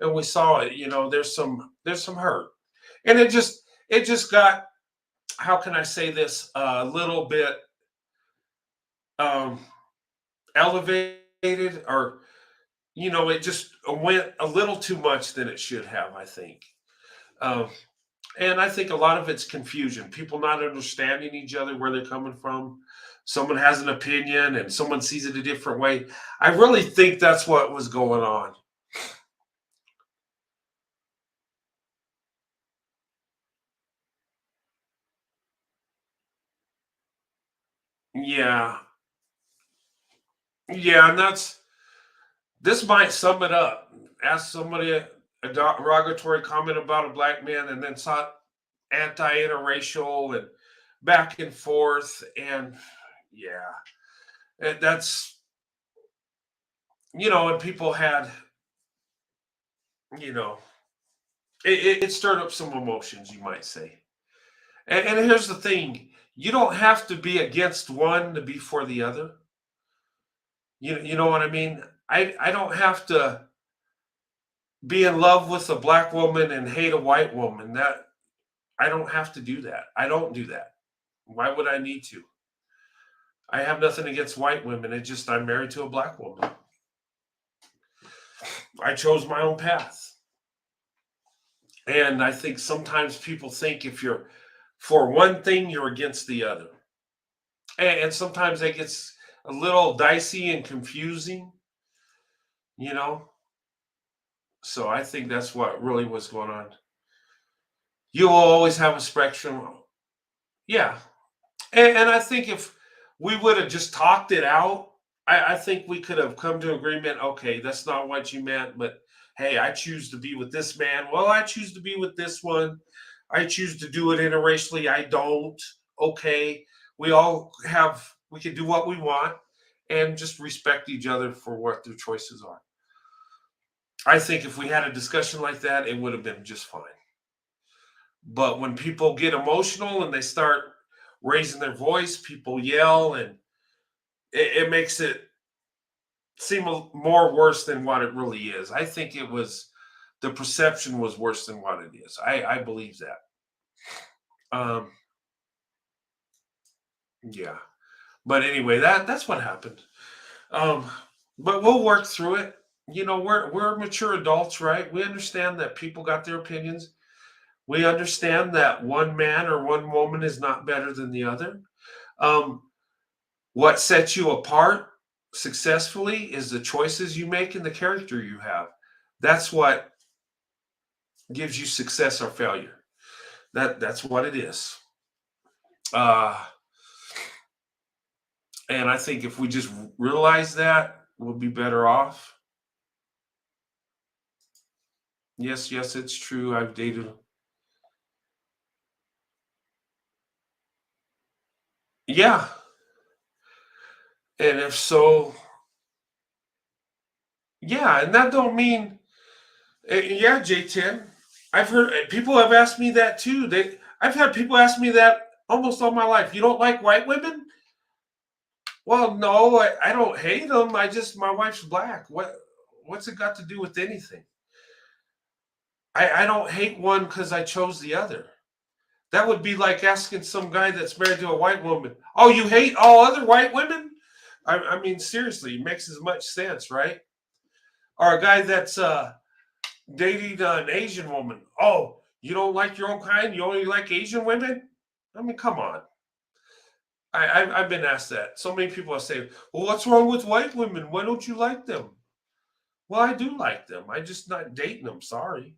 A: And we saw it. There's some hurt, and it just got, how can I say this, a little bit um, elevated, or it just went a little too much than it should have, I think. Um, and I think a lot of it's confusion, people not understanding each other, where they're coming from. Someone has an opinion and someone sees it a different way. I really think that's what was going on. Yeah. Yeah, and this might sum it up. Ask somebody a derogatory comment about a black man, and then sought anti-interracial and back and forth, and yeah, that's and people had, you know it stirred up some emotions, you might say. And here's the thing: you don't have to be against one to be for the other. You know what I mean? I don't have to be in love with a black woman and hate a white woman. That I don't have to do that. I don't do that. Why would I need to? I have nothing against white women. It's just I'm married to a black woman. I chose my own path. And I think sometimes people think if you're for one thing, you're against the other. And sometimes that gets a little dicey and confusing, you know? So I think that's what really was going on. You will always have a spectrum. Yeah. And I think if we would have just talked it out, I think we could have come to agreement. Okay, that's not what you meant, but hey, I choose to be with this man. Well, I choose to be with this one. I choose to do it interracially. I don't. Okay. We can do what we want and just respect each other for what their choices are. I think if we had a discussion like that, it would have been just fine. But when people get emotional and they start raising their voice, people yell, and it makes it seem more worse than what it really is. I think the perception was worse than what it is. I believe that. Um, yeah. But anyway, that's what happened. Um, but we'll work through it. We're mature adults, right? We understand that people got their opinions. We understand that one man or one woman is not better than the other. Um, what sets you apart successfully is the choices you make and the character you have. That's what gives you success or failure. That's what it is. Uh, and I think if we just realize that, we'll be better off. Yes, yes, it's true. I've dated. Yeah. And if so, yeah, and that don't mean, yeah, J10. I've heard people have asked me that too. I've had people ask me that almost all my life. You don't like white women? Well, no, I don't hate them. My wife's black. What's it got to do with anything? I don't hate one because I chose the other. That would be like asking some guy that's married to a white woman, oh, you hate all other white women? I mean, seriously, it makes as much sense, right? Or a guy that's dating an Asian woman. Oh, you don't like your own kind? You only like Asian women? I mean, come on. I've been asked that. So many people are saying, well, what's wrong with white women? Why don't you like them? Well, I do like them. I just not dating them. Sorry.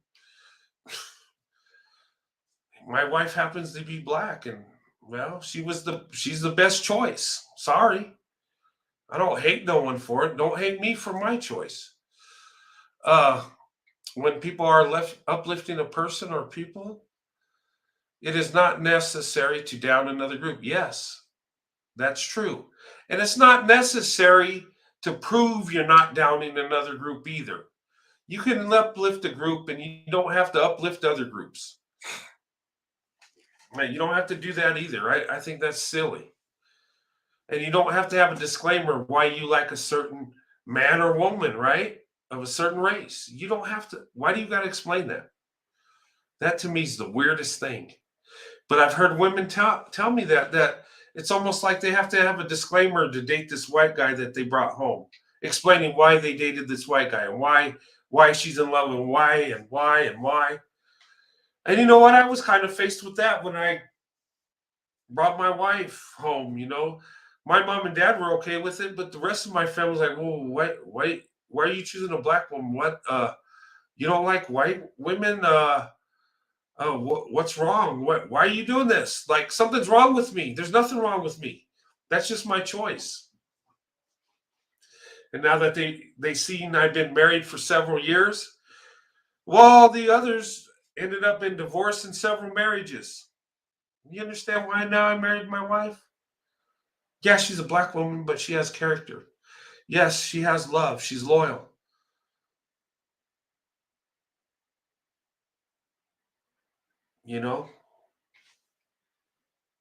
A: My wife happens to be black, and well, she's the best choice. Sorry. I don't hate no one for it. Don't hate me for my choice. Uh when people are uplifting a person or people, it is not necessary to down another group. Yes, that's true. And it's not necessary to prove you're not downing another group either. You can uplift a group and you don't have to uplift other groups. Man, you don't have to do that either. I think that's silly. And you don't have to have a disclaimer why you like a certain man or woman, right? Of a certain race. You don't have to. Why do you got to explain that? That to me is the weirdest thing. But I've heard women tell me that it's almost like they have to have a disclaimer to date this white guy that they brought home, explaining why they dated this white guy and why she's in love and why and why and why. And you know what? I was kind of faced with that when I brought my wife home. My mom and dad were okay with it, but the rest of my family was like, "Oh, why are you choosing a black woman? What? You don't like white women? What's wrong? Why are you doing this? Like something's wrong with me. There's nothing wrong with me. That's just my choice." And now that they seen I've been married for several years, well, the others ended up in divorce and several marriages. You understand why now I married my wife? Yeah, she's a black woman, but she has character. Yes, she has love. She's loyal. You know,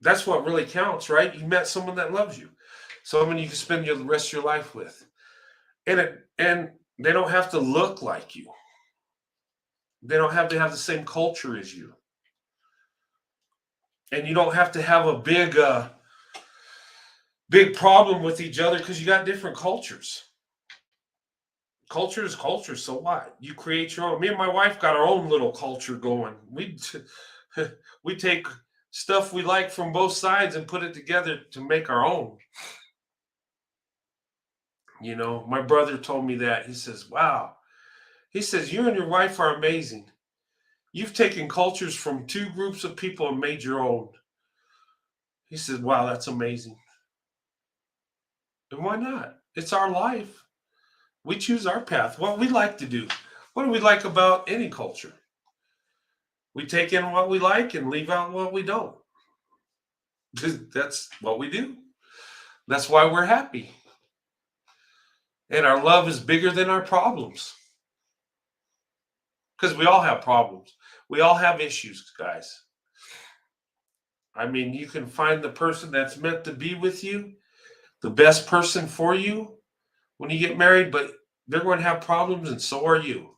A: that's what really counts, right? You met someone that loves you, someone you can spend the rest of your life with, and they don't have to look like you. They don't have to have the same culture as you, and you don't have to have a big problem with each other because you got different cultures. Culture is culture. So what? You create your own. Me and my wife got our own little culture going. We take stuff we like from both sides and put it together to make our own. My brother told me that. He says, "Wow." He says, "You and your wife are amazing. You've taken cultures from two groups of people and made your own." He said, "Wow, that's amazing." And why not? It's our life. We choose our path. What we like to do. What do we like about any culture? We take in what we like and leave out what we don't. That's what we do. That's why we're happy. And our love is bigger than our problems. Because we all have problems. We all have issues, guys. I mean, you can find the person that's meant to be with you, the best person for you when you get married, but they're going to have problems, and so are you.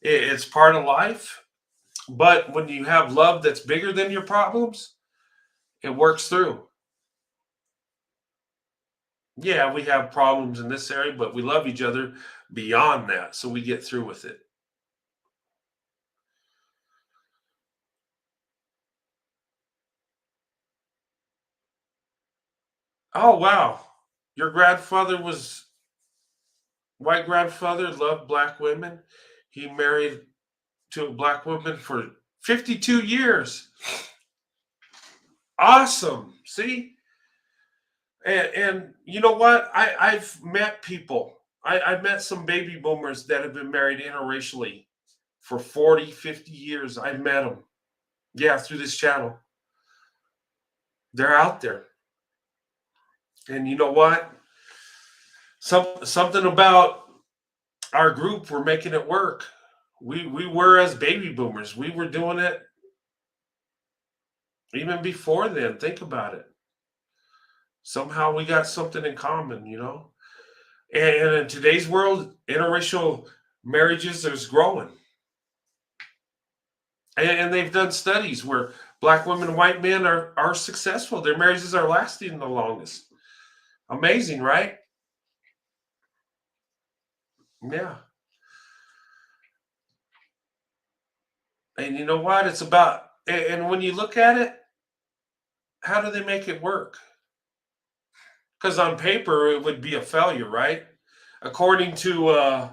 A: It's part of life. But when you have love that's bigger than your problems, it works through. Yeah, we have problems in this area, but we love each other beyond that, so we get through with it. Oh, wow. Your grandfather was white grandfather, loved black women. He married to a black woman for 52 years. Awesome. See? And you know what? I've met people. I've met some baby boomers that have been married interracially for 40, 50 years. I've met them. Yeah, through this channel. They're out there. And you know what? Something about our group, we're making it work. We were as baby boomers. We were doing it even before then. Think about it. Somehow we got something in common, And in today's world, interracial marriages is growing. And they've done studies where black women and white men are successful. Their marriages are lasting the longest. Amazing, right? Yeah. And you know what? It's about, and when you look at it, how do they make it work? Because on paper, it would be a failure, right? According to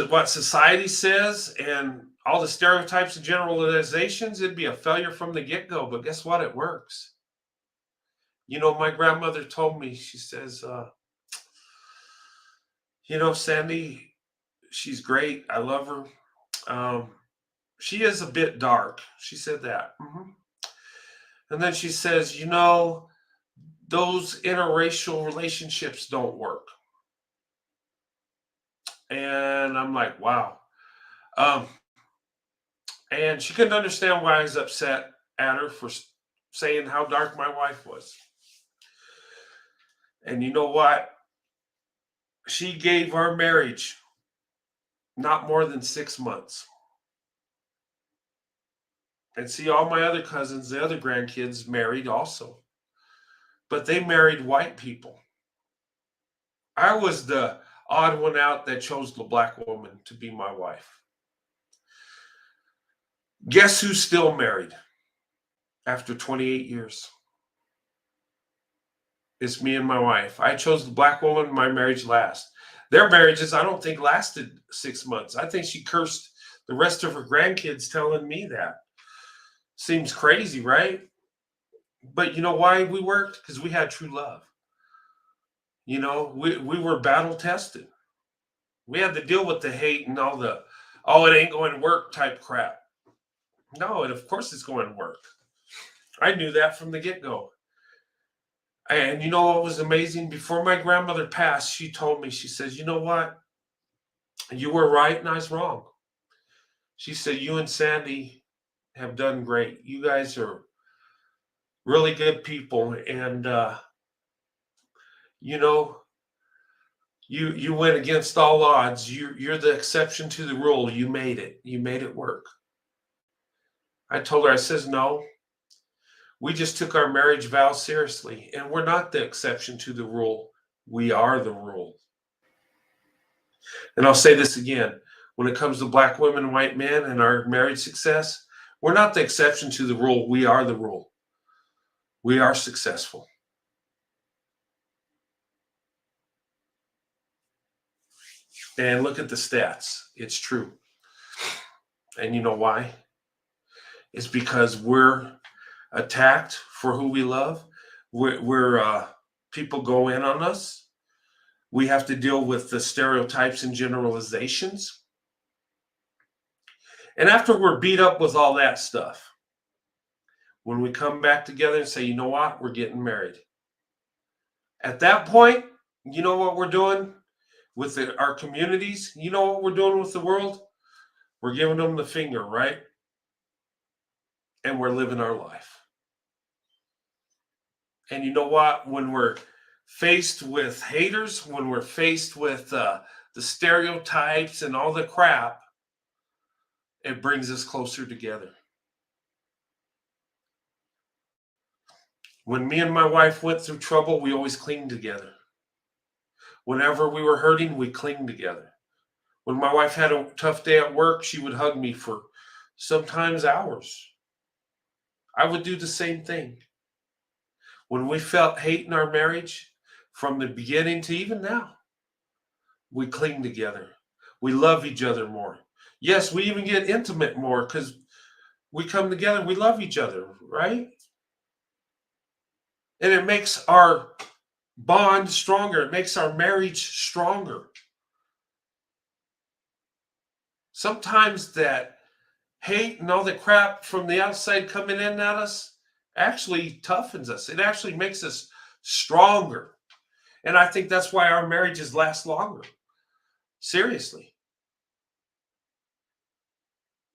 A: what society says and all the stereotypes and generalizations, it'd be a failure from the get-go. But guess what? It works. My grandmother told me, she says, Sandy, she's great. I love her. She is a bit dark. She said that. And then she says, those interracial relationships don't work. And I'm like, wow. And she couldn't understand why I was upset at her for saying how dark my wife was. And you know what? She gave our marriage not more than 6 months. And see, all my other cousins, the other grandkids married also. But they married white people. I was the odd one out that chose the black woman to be my wife. Guess who's still married after 28 years? It's me and my wife. I chose the black woman. My marriage lasts. Their marriages, I don't think, lasted 6 months. I think she cursed the rest of her grandkids telling me that. Seems crazy, right? But you know why we worked? Because we had true love. We were battle tested. We had to deal with the hate and all the, oh, it ain't going to work type crap. No, and of course it's going to work. I knew that from the get-go. And you know what was amazing? Before my grandmother passed, she told me, she says, you know what? You were right and I was wrong. She said, you and Sandy have done great. You guys are really good people. And, you went against all odds. You're the exception to the rule. You made it. You made it work. I told her, I says, no. We just took our marriage vow seriously, and we're not the exception to the rule. We are the rule. And I'll say this again. When it comes to black women and white men and our marriage success, we're not the exception to the rule. We are the rule. We are successful. And look at the stats. It's true. And you know why? It's because we're attacked for who we love. We're people go in on us. We have to deal with the stereotypes and generalizations. And after we're beat up with all that stuff, when we come back together and say, you know what, we're getting married. At that point, you know what we're doing with our communities? You know what we're doing with the world? We're giving them the finger, right? And we're living our life. And you know what? When we're faced with haters, when we're faced with the stereotypes and all the crap, it brings us closer together. When me and my wife went through trouble, we always clinged together. Whenever we were hurting, we clinged together. When my wife had a tough day at work, she would hug me for sometimes hours. I would do the same thing. When we felt hate in our marriage, from the beginning to even now, we cling together. We love each other more. Yes, we even get intimate more because we come together. We love each other, right? And it makes our bond stronger. It makes our marriage stronger. Sometimes that hate and all the crap from the outside coming in at us actually toughens us. It actually makes us stronger. And I think that's why our marriages last longer. Seriously.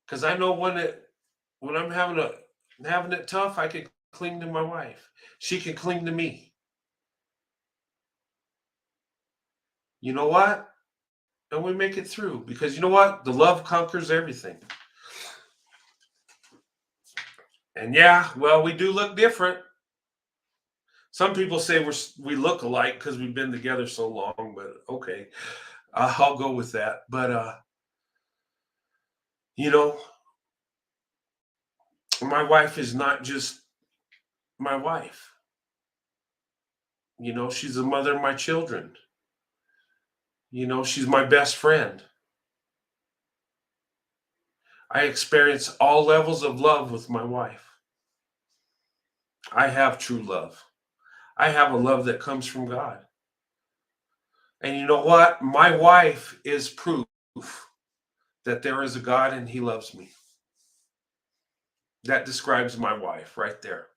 A: Because I know when I'm having it tough, I could cling to my wife. She can cling to me. You know what? And we make it through, because you know what? The love conquers everything. And yeah, well, we do look different. Some people say we look alike because we've been together so long, but okay, I'll go with that. But you know, my wife is not just my wife. You know, she's the mother of my children. You know, she's my best friend. I experience all levels of love with my wife. I have true love. I have a love that comes from God. And you know what? My wife is proof that there is a God and he loves me. That describes my wife right there.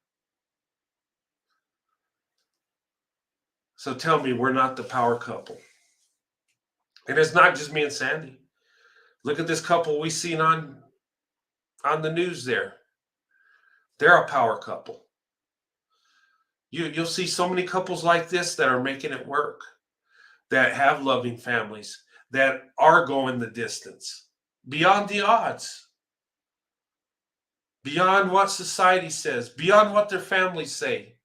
A: So tell me, we're not the power couple. And it's not just me and Sandy. Look at this couple we seen on the news there. They're a power couple. You'll see so many couples like this that are making it work, that have loving families, that are going the distance, beyond the odds, beyond what society says, beyond what their families say.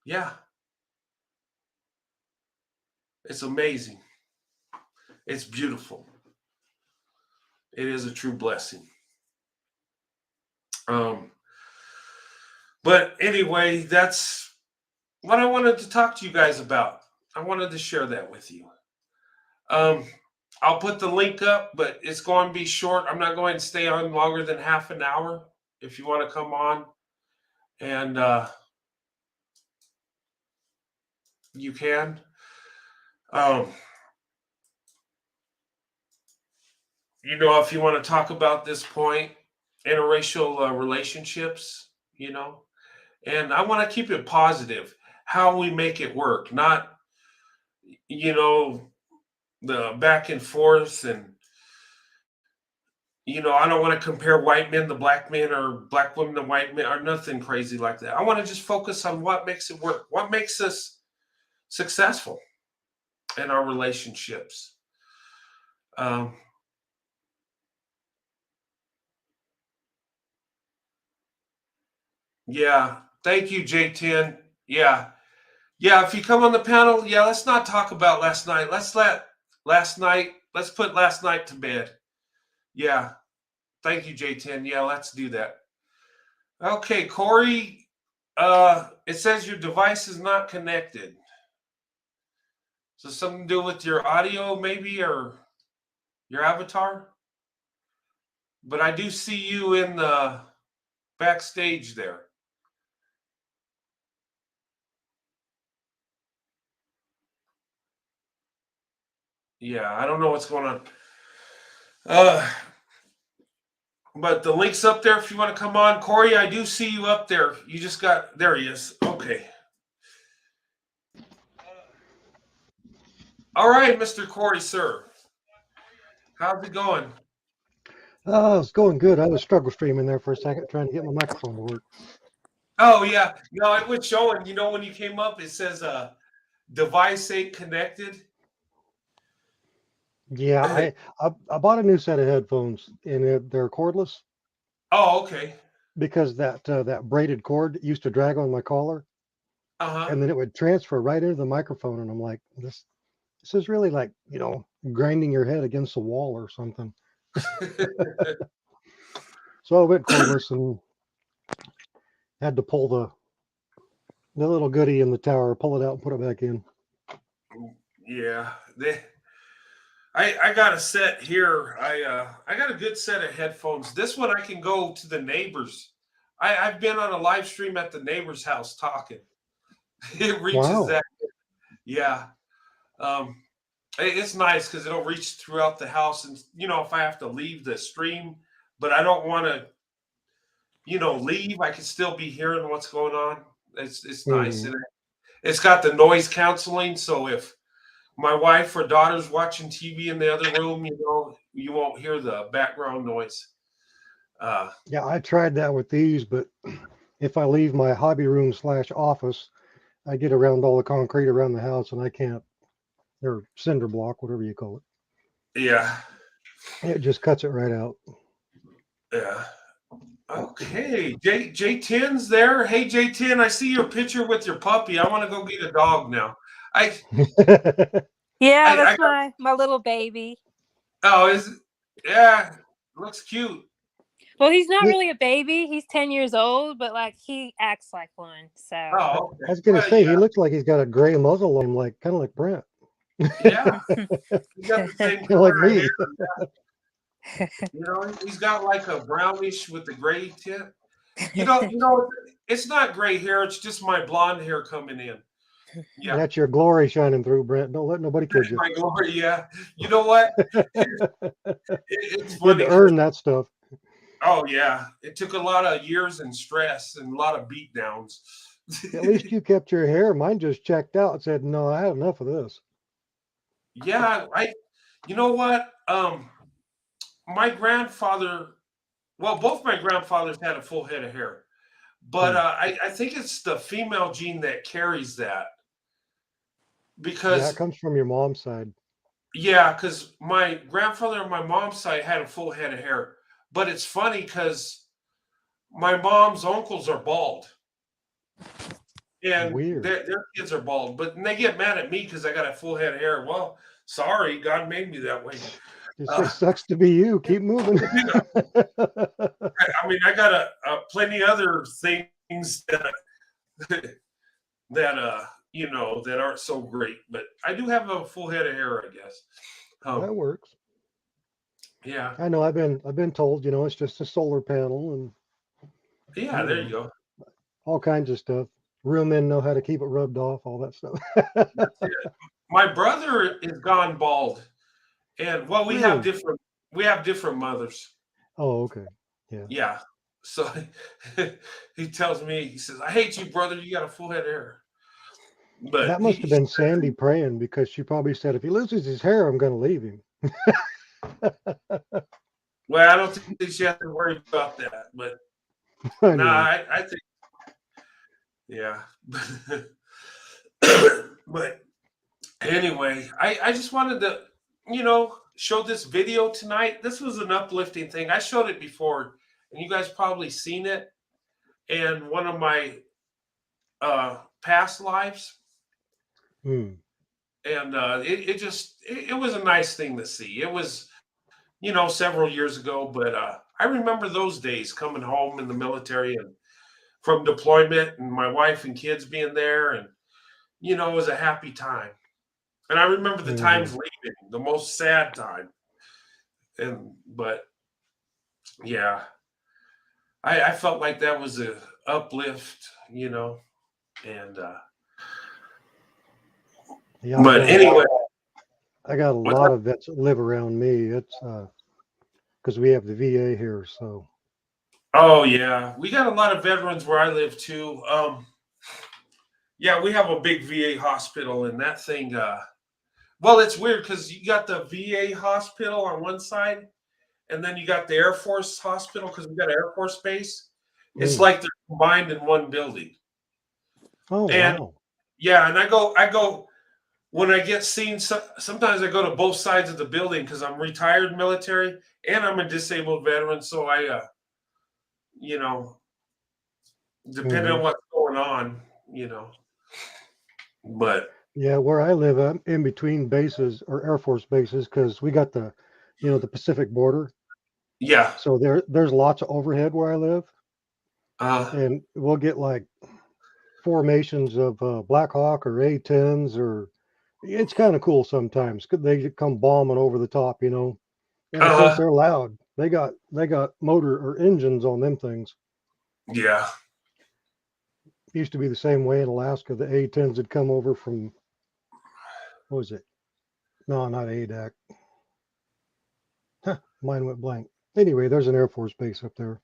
A: Yeah. It's amazing. It's beautiful. It is a true blessing. But anyway, that's what I wanted to talk to you guys about. I wanted to share that with you. I'll put the link up, but it's going to be short. I'm not going to stay on longer than half an hour. If you want to come on, and you can. You know, if you want to talk about this point, interracial relationships, you know, and I want to keep it positive, how we make it work, not, you know, the back and forth. And, you know, I don't want to compare white men to black men or black women to white men or nothing crazy like that. I want to just focus on what makes it work, what makes us successful in our relationships. Yeah. Thank you, J10. Yeah. Yeah. If you come on the panel, yeah, let's not talk about last night. Let's put last night to bed. Yeah. Thank you, J10. Yeah, let's do that. Okay, Corey, it says your device is not connected. So something to do with your audio maybe, or your avatar? But I do see you in the backstage there. Yeah, I don't know what's going on. But the link's up there if you want to come on. Corey, I do see you up there. You just got, there he is. Okay. All right, Mr. Corey, sir. How's it going?
G: It's going good. I was struggle streaming there for a second, trying to get my microphone to work.
A: Oh, yeah. No, it was showing, you know, when you came up, it says device ain't connected.
G: Yeah, I bought a new set of headphones, and they're cordless
A: Oh, okay.
G: because that braided cord used to drag on my collar,
A: Uh-huh.
G: and then it would transfer right into the microphone, and I'm like, this is really like, you know, grinding your head against the wall or something. So I went cordless and had to pull the little goodie in the tower, pull it out and put it back in.
A: Yeah. I got a set here. I got a good set of headphones. This one I can go to the neighbors. I've been on a live stream at the neighbor's house talking. It reaches
G: Wow.
A: that. Yeah. It's nice because it'll reach throughout the house. And, you know, if I have to leave the stream, but I don't want to, you know, leave, I can still be hearing what's going on. It's nice.
G: Mhm.
A: And it's got the noise canceling. So if my wife or daughter's watching TV in the other room, you know, you won't hear the background noise.
G: Yeah, I tried that with these, but if I leave my hobby room / office, I get around all the concrete around the house and I can't, or cinder block, whatever you call
A: Yeah.
G: it. It just cuts it right out.
A: Yeah. Okay. J10's there. Hey J10, I see your picture with your puppy. I want to go get a dog now. I
H: Yeah,
A: I
H: that's my little baby.
A: oh is it? Yeah, looks cute.
H: Well, he's not
G: Yeah,
H: really a baby. He's 10 years old, but like he acts like one. So
G: I
A: Oh,
G: I
A: okay.
G: was gonna
A: Well,
G: say
A: yeah,
G: he looks like he's got a gray muzzle on him, like kind of like Brent,
A: yeah. He's got the same
G: kind of like
A: color of hair.
G: me.
A: You know, he's got like a brownish with the gray tint. It's not gray hair. It's just my blonde hair coming in. Yeah,
G: That's your glory shining through, Brent. Don't let nobody kid
A: that's
G: you.
A: my glory. Yeah. You know what? It's
G: You had to
A: funny because
G: earn that stuff.
A: oh yeah, it took a lot of years and stress and a lot of beat downs.
G: At least you kept your hair. Mine just checked out and said, "No, I had enough of this."
A: Yeah, you know what? My grandfather, well, both my grandfathers had a full head of hair, but
G: Hmm.
A: I think it's the female gene that carries that
G: Yeah, it
A: because
G: comes from your mom's side.
A: yeah, because my grandfather on my mom's side had a full head of hair, but it's funny because my mom's uncles are bald and
G: Weird.
A: their kids are bald, but they get mad at me because I got a full head of hair. Well, sorry, God made me that way.
G: Just say,
A: Uh,
G: "Sucks to be you." Keep moving.
A: I mean, I got plenty other things that aren't so great, but I do have a full head of hair, I guess.
G: That works.
A: Yeah,
G: I know. I've been told, it's just a solar panel and
A: yeah.
G: you
A: There you
G: know
A: go.
G: all kinds of stuff. Real men know how to keep it rubbed off. All that stuff.
A: That's it. My brother is gone bald, and well,
G: Really?
A: we have different mothers.
G: Oh, okay. Yeah.
A: Yeah, so he tells me, he says, "I hate you, brother. You got a full head of hair." But
G: That must have been Sandy praying because she probably said, "If he loses his hair, I'm going to leave him."
A: well, I don't think she has to worry about that. But
G: I
A: no,
G: know.
A: I think yeah. But anyway, I just wanted to, show this video tonight. This was an uplifting thing. I showed it before, and you guys probably seen it. And one of my past lives,
G: Hmm.
A: and it was a nice thing to see. It was several years ago, but I remember those days coming home in the military and from deployment, and my wife and kids being there, and it was a happy time. And I remember the
G: Hmm.
A: times leaving, the most sad time. But yeah, I felt like that was a uplift, and
G: Yeah,
A: but anyway,
G: I got a
A: what's
G: lot of vets that live around me. It's because we have the VA here, so
A: oh yeah, we got a lot of veterans where I live too. Yeah, we have a big VA hospital, and that thing. Well, it's weird because you got the VA hospital on one side, and then you got the Air Force hospital because we got an Air Force base. It's
G: mm.
A: like they're combined in one building.
G: Oh
A: And
G: wow.
A: yeah, and I go when I get seen. Sometimes I go to both sides of the building because I'm retired military and I'm a disabled veteran. So you know, depending
G: Hmm.
A: on what's going on, but
G: Yeah, where I live, I'm in between bases or Air Force bases because we got the Pacific border.
A: yeah,
G: So there's lots of overhead where I live,
A: uh,
G: and we'll get like formations of Black Hawk or A-10s, or it's kind of cool sometimes. They come bombing over the top. And of course
A: uh,
G: they're loud. They got motor or engines on them things.
A: yeah,
G: Used to be the same way in Alaska. The A-10s would come over from, what was it? No, not ADAC. Mine went blank. Anyway, there's an Air Force base up there.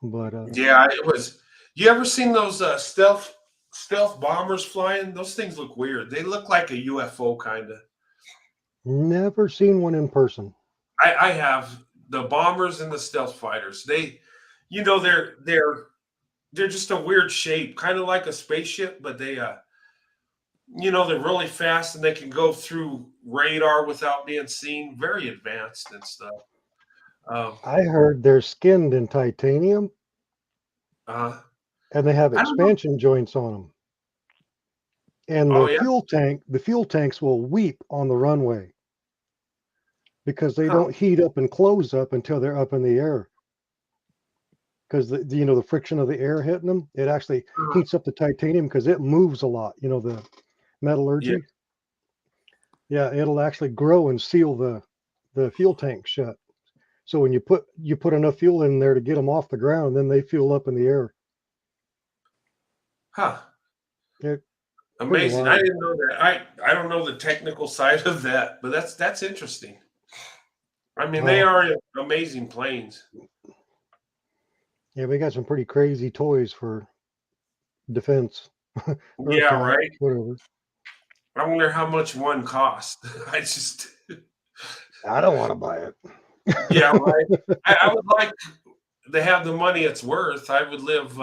G: But
A: yeah. It was. You ever seen those stealth bombers flying? Those things look weird. They look like a UFO kind of.
G: never seen one in person.
A: I have. the bombers and the stealth fighters. They're just a weird shape, kind of like a spaceship, but they're really fast and they can go through radar without being seen. Very advanced and stuff.
G: I heard they're skinned in titanium
A: Uh,
G: and they have
A: I don't know.
G: expansion joints on them. And
A: Oh yeah.
G: the fuel tanks will weep on the runway because they
A: Huh.
G: don't heat up and close up until they're up in the air. Because the friction of the air hitting them, it actually heats up the titanium because it moves a lot. The metallurgy. Yeah, it'll actually grow and seal the fuel tank shut. So when you put enough fuel in there to get them off the ground, then they fuel up in the air.
A: Huh.
G: Yeah, pretty
A: Amazing. I
G: wild.
A: didn't know that. I don't know the technical side of that, but that's interesting. I mean, they
G: Wow.
A: are amazing planes.
G: Yeah, we got some pretty crazy toys for defense,
A: Yeah,
G: aircraft,
A: right.
G: whatever.
A: I wonder how much one cost.
G: I don't want to buy it.
A: Yeah, right. I would like to have the money it's worth. I would live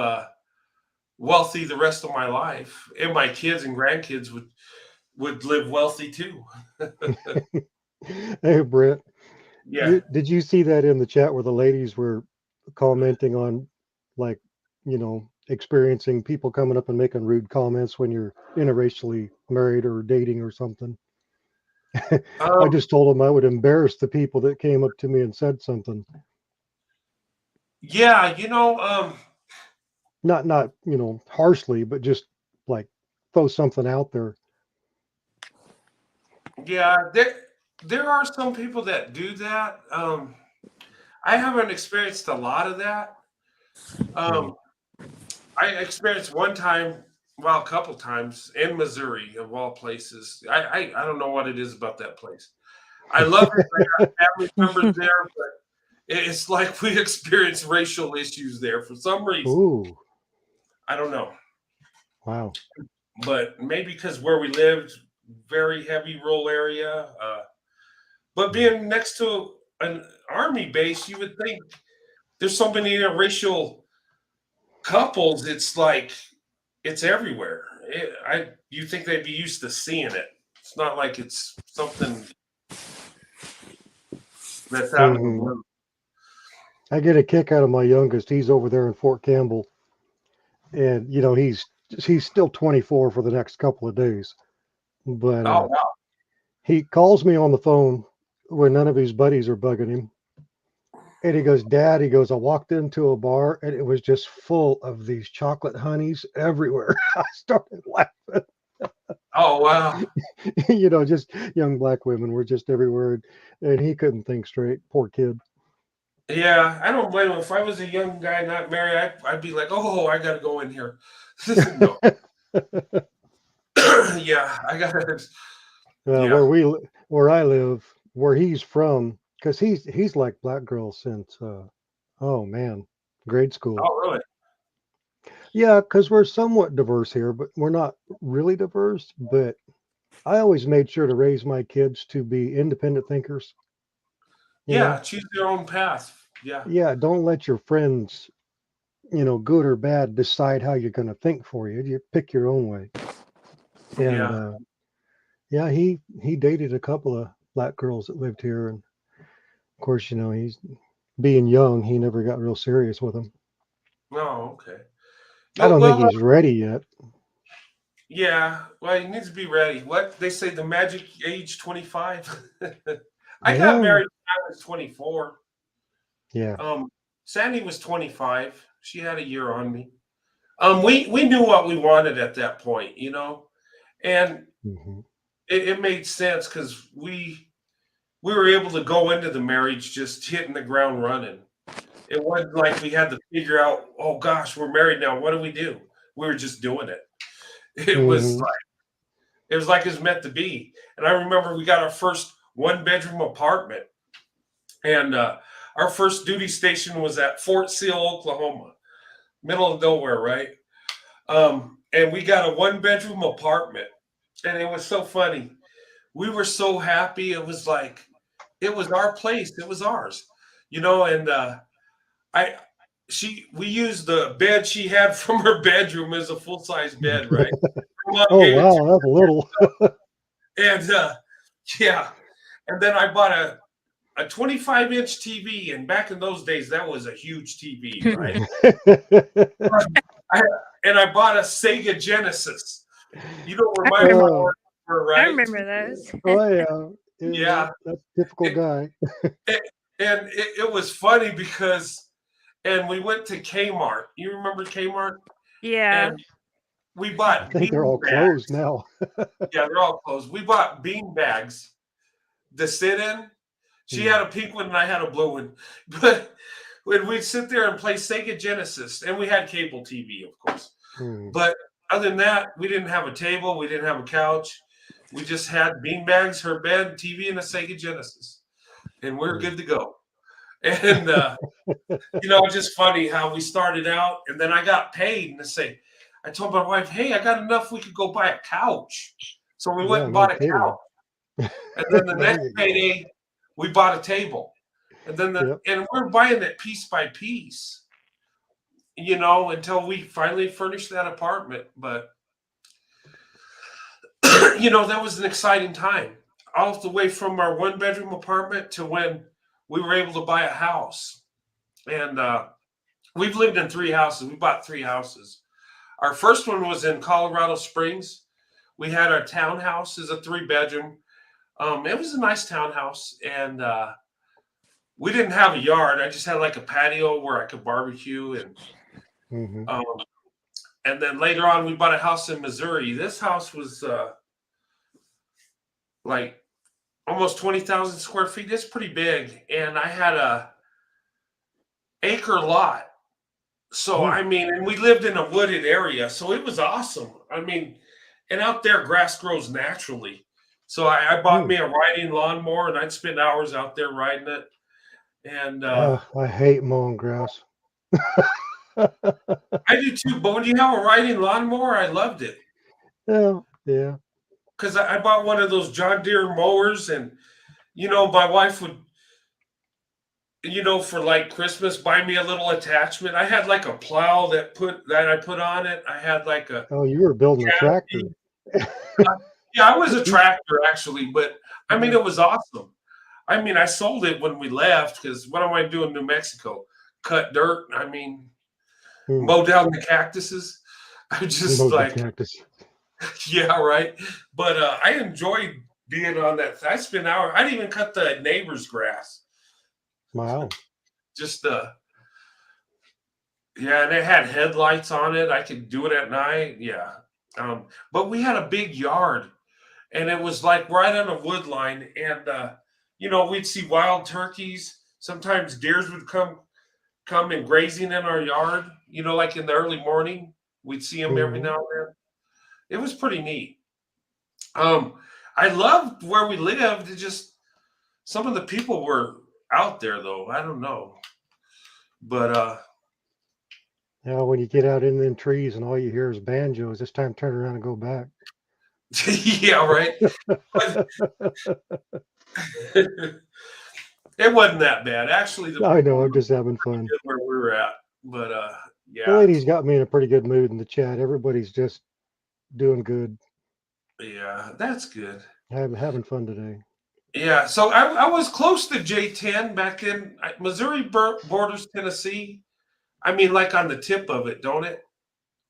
A: wealthy the rest of my life, and my kids and grandkids would live wealthy too.
G: Hey, Brett,
A: Yeah.
G: did you see that in the chat where the ladies were commenting on, like, experiencing people coming up and making rude comments when you're interracially married or dating or something? I
A: Um,
G: just told them I would embarrass the people that came up to me and said something.
A: yeah,
G: Not harshly, but just like throw something out there.
A: yeah, there are some people that do that. I haven't experienced a lot of that.
G: Mhm.
A: Um, I experienced one time, well, a couple times in Missouri, of all places. I don't know what it is about that place. I love it. I got family members there, but it's like we experience racial issues there for some reason.
G: Ooh,
A: I don't know,
G: wow.
A: but maybe because where we lived, very heavy rural area. But being next to an army base, you would think there's so many interracial couples. It's like it's everywhere. You think they'd be used to seeing it. It's not like it's something that's out of the
G: Mhm.
A: blue.
G: I get a kick out of my youngest. He's over there in Fort Campbell, and he's still 24 for the next couple of days. But
A: Oh wow.
G: he calls me on the phone when none of his buddies are bugging him, and he goes, "Dad," he goes, "I walked into a bar and it was just full of these chocolate honeys everywhere." I started laughing.
A: Oh wow.
G: Just young black women were just everywhere, and he couldn't think straight. Poor kid.
A: Yeah, I don't blame him. If I was a young guy not married, I'd be like, oh, I gotta go in here. No. Yeah, I gotta. Yeah.
G: Where I live, where he's from, because he's like black girl since oh man, grade school.
A: Oh really?
G: Yeah, because we're somewhat diverse here, but we're not really diverse. But I always made sure to raise my kids to be independent thinkers. You
A: Yeah,
G: know,
A: choose their own path. Yeah.
G: yeah, don't let your friends, good or bad, decide how you're going to think for you. You pick your own way. And
A: Yeah.
G: yeah, he dated a couple of black girls that lived here, and of course, he's being young, he never got real serious with them.
A: Oh, okay.
G: I
A: You'll
G: don't think
A: well,
G: he's ready yet.
A: yeah. Well, he needs to be ready. What they say, the magic age 25. I got
G: Yeah,
A: married when I was 24.
G: yeah.
A: Um, Sandy was 25. She had a year on me. We knew what we wanted at that point, and
G: Hmm.
A: it made sense because we were able to go into the marriage just hitting the ground running. It wasn't like we had to figure out, oh gosh, we're married now. What do we do? We were just doing it. It was
G: Hmm.
A: like it was meant to be. And I remember we got our first one bedroom apartment, and our first duty station was at Fort Seal, Oklahoma, middle of nowhere, right? And we got a one bedroom apartment, and it was so funny. We were so happy. It was like it was our place. It was ours. and I we used the bed she had from her bedroom as a full size bed, right? Her mom
G: Oh
A: gave it to
G: wow, that's little.
A: and yeah, and then I bought a 25-inch TV, and back in those days, that was a huge TV, right? I, and I bought a Sega Genesis. You know where my
G: Oh,
A: were,
H: I
A: right?
H: remember those.
G: oh yeah.
A: Yeah,
G: That's a typical guy.
A: and it was funny because, and we went to Kmart. You remember Kmart?
H: Yeah.
A: And we
G: I
A: bought
G: think they're
A: bean
G: all
A: bags.
G: closed now.
A: Yeah, they're all closed. We bought bean bags to sit in. She had a pink one and I had a blue one. But when we'd sit there and play Sega Genesis, and we had cable TV, of course.
G: Hmm.
A: But other than that, we didn't have a table, we didn't have a couch. We just had bean bags, her bed, TV, and a Sega Genesis. And we we're good to go. And it's just funny how we started out, and then I got paid, and I told my wife, "Hey, I got enough. We could go buy a couch." So we went
G: Yeah,
A: and
G: no
A: bought a
G: kidding.
A: couch, and then the
G: There
A: next
G: you go.
A: payday, we bought a table, and then
G: Yep.
A: and we're buying it piece by piece, until we finally furnished that apartment. But that was an exciting time, all the way from our one-bedroom apartment to when we were able to buy a house, and we've lived in three houses. We bought three houses. Our first one was in Colorado Springs. We had our townhouse as a three-bedroom. It was a nice townhouse, and we didn't have a yard. I just had like a patio where I could barbecue,
G: Hmm.
A: and then later on we bought a house in Missouri. This house was like almost 20,000 square feet. It's pretty big, and I had a acre lot. So
G: Hmm.
A: I mean, and we lived in a wooded area, so it was awesome. I mean, and out there grass grows naturally. So I bought
G: Hmm.
A: me a riding lawnmower, and I'd spend hours out there riding it. And
G: I hate mowing grass.
A: I do too. But when you have a riding lawnmower, I loved it
G: Yeah, yeah.
A: because I bought one of those John Deere mowers, and my wife would, for like Christmas, buy me a little attachment. I had like a plow that I put on it. I had like a
G: Oh, you were building a tractor.
A: canopy. Yeah, I was a tractor actually, but I mean, it was awesome. I mean, I sold it when we left because what am I doing in New Mexico? Cut dirt. I mean,
G: Hmm.
A: mow down the cactuses. I'm just
G: Mowed the
A: like,
G: cactus.
A: yeah, right. But I enjoyed being on that. I spent hours. I didn't even cut the neighbor's grass.
G: Wow.
A: Just yeah, and it had headlights on it. I could do it at night. Yeah. But we had a big yard, and it was like right on a wood line, and we'd see wild turkeys. Sometimes deers would come and grazing in our yard. Like in the early morning, we'd see them every
G: Hmm.
A: now and then. It was pretty neat. Um, I loved where we lived. It just some of the people were out there though. I don't know, but
G: Yeah, when you get out in them trees and all you hear is banjos, it's time to turn around and go back.
A: yeah, right. It wasn't that bad. Actually, the
G: I
A: people
G: know,
A: were
G: I'm just having fun.
A: good where we were at. But
G: The
A: yeah,
G: ladies got me in a pretty good mood in the chat. Everybody's just doing good.
A: yeah, that's good.
G: Having fun today.
A: Yeah, so I was close to J10 back then. Missouri borders Tennessee. I mean, like on the tip of it, don't it?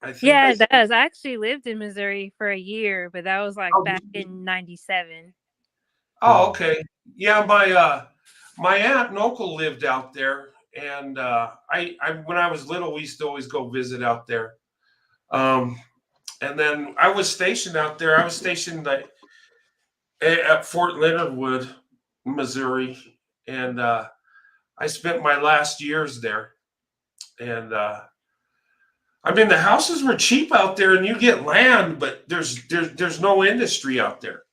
A: I think.
H: Yeah, it does. I actually lived in Missouri for a year, but that was like
A: Oh,
H: back in '97.
A: oh,
G: Hmm.
A: okay. Yeah, my aunt and uncle lived out there, and I when I was little, we used to always go visit out there. Um, and then I was stationed out there. I was stationed at Fort Leonard Wood, Missouri, and I spent my last years there. And I mean, the houses were cheap out there, and you get land, but there's no industry out there.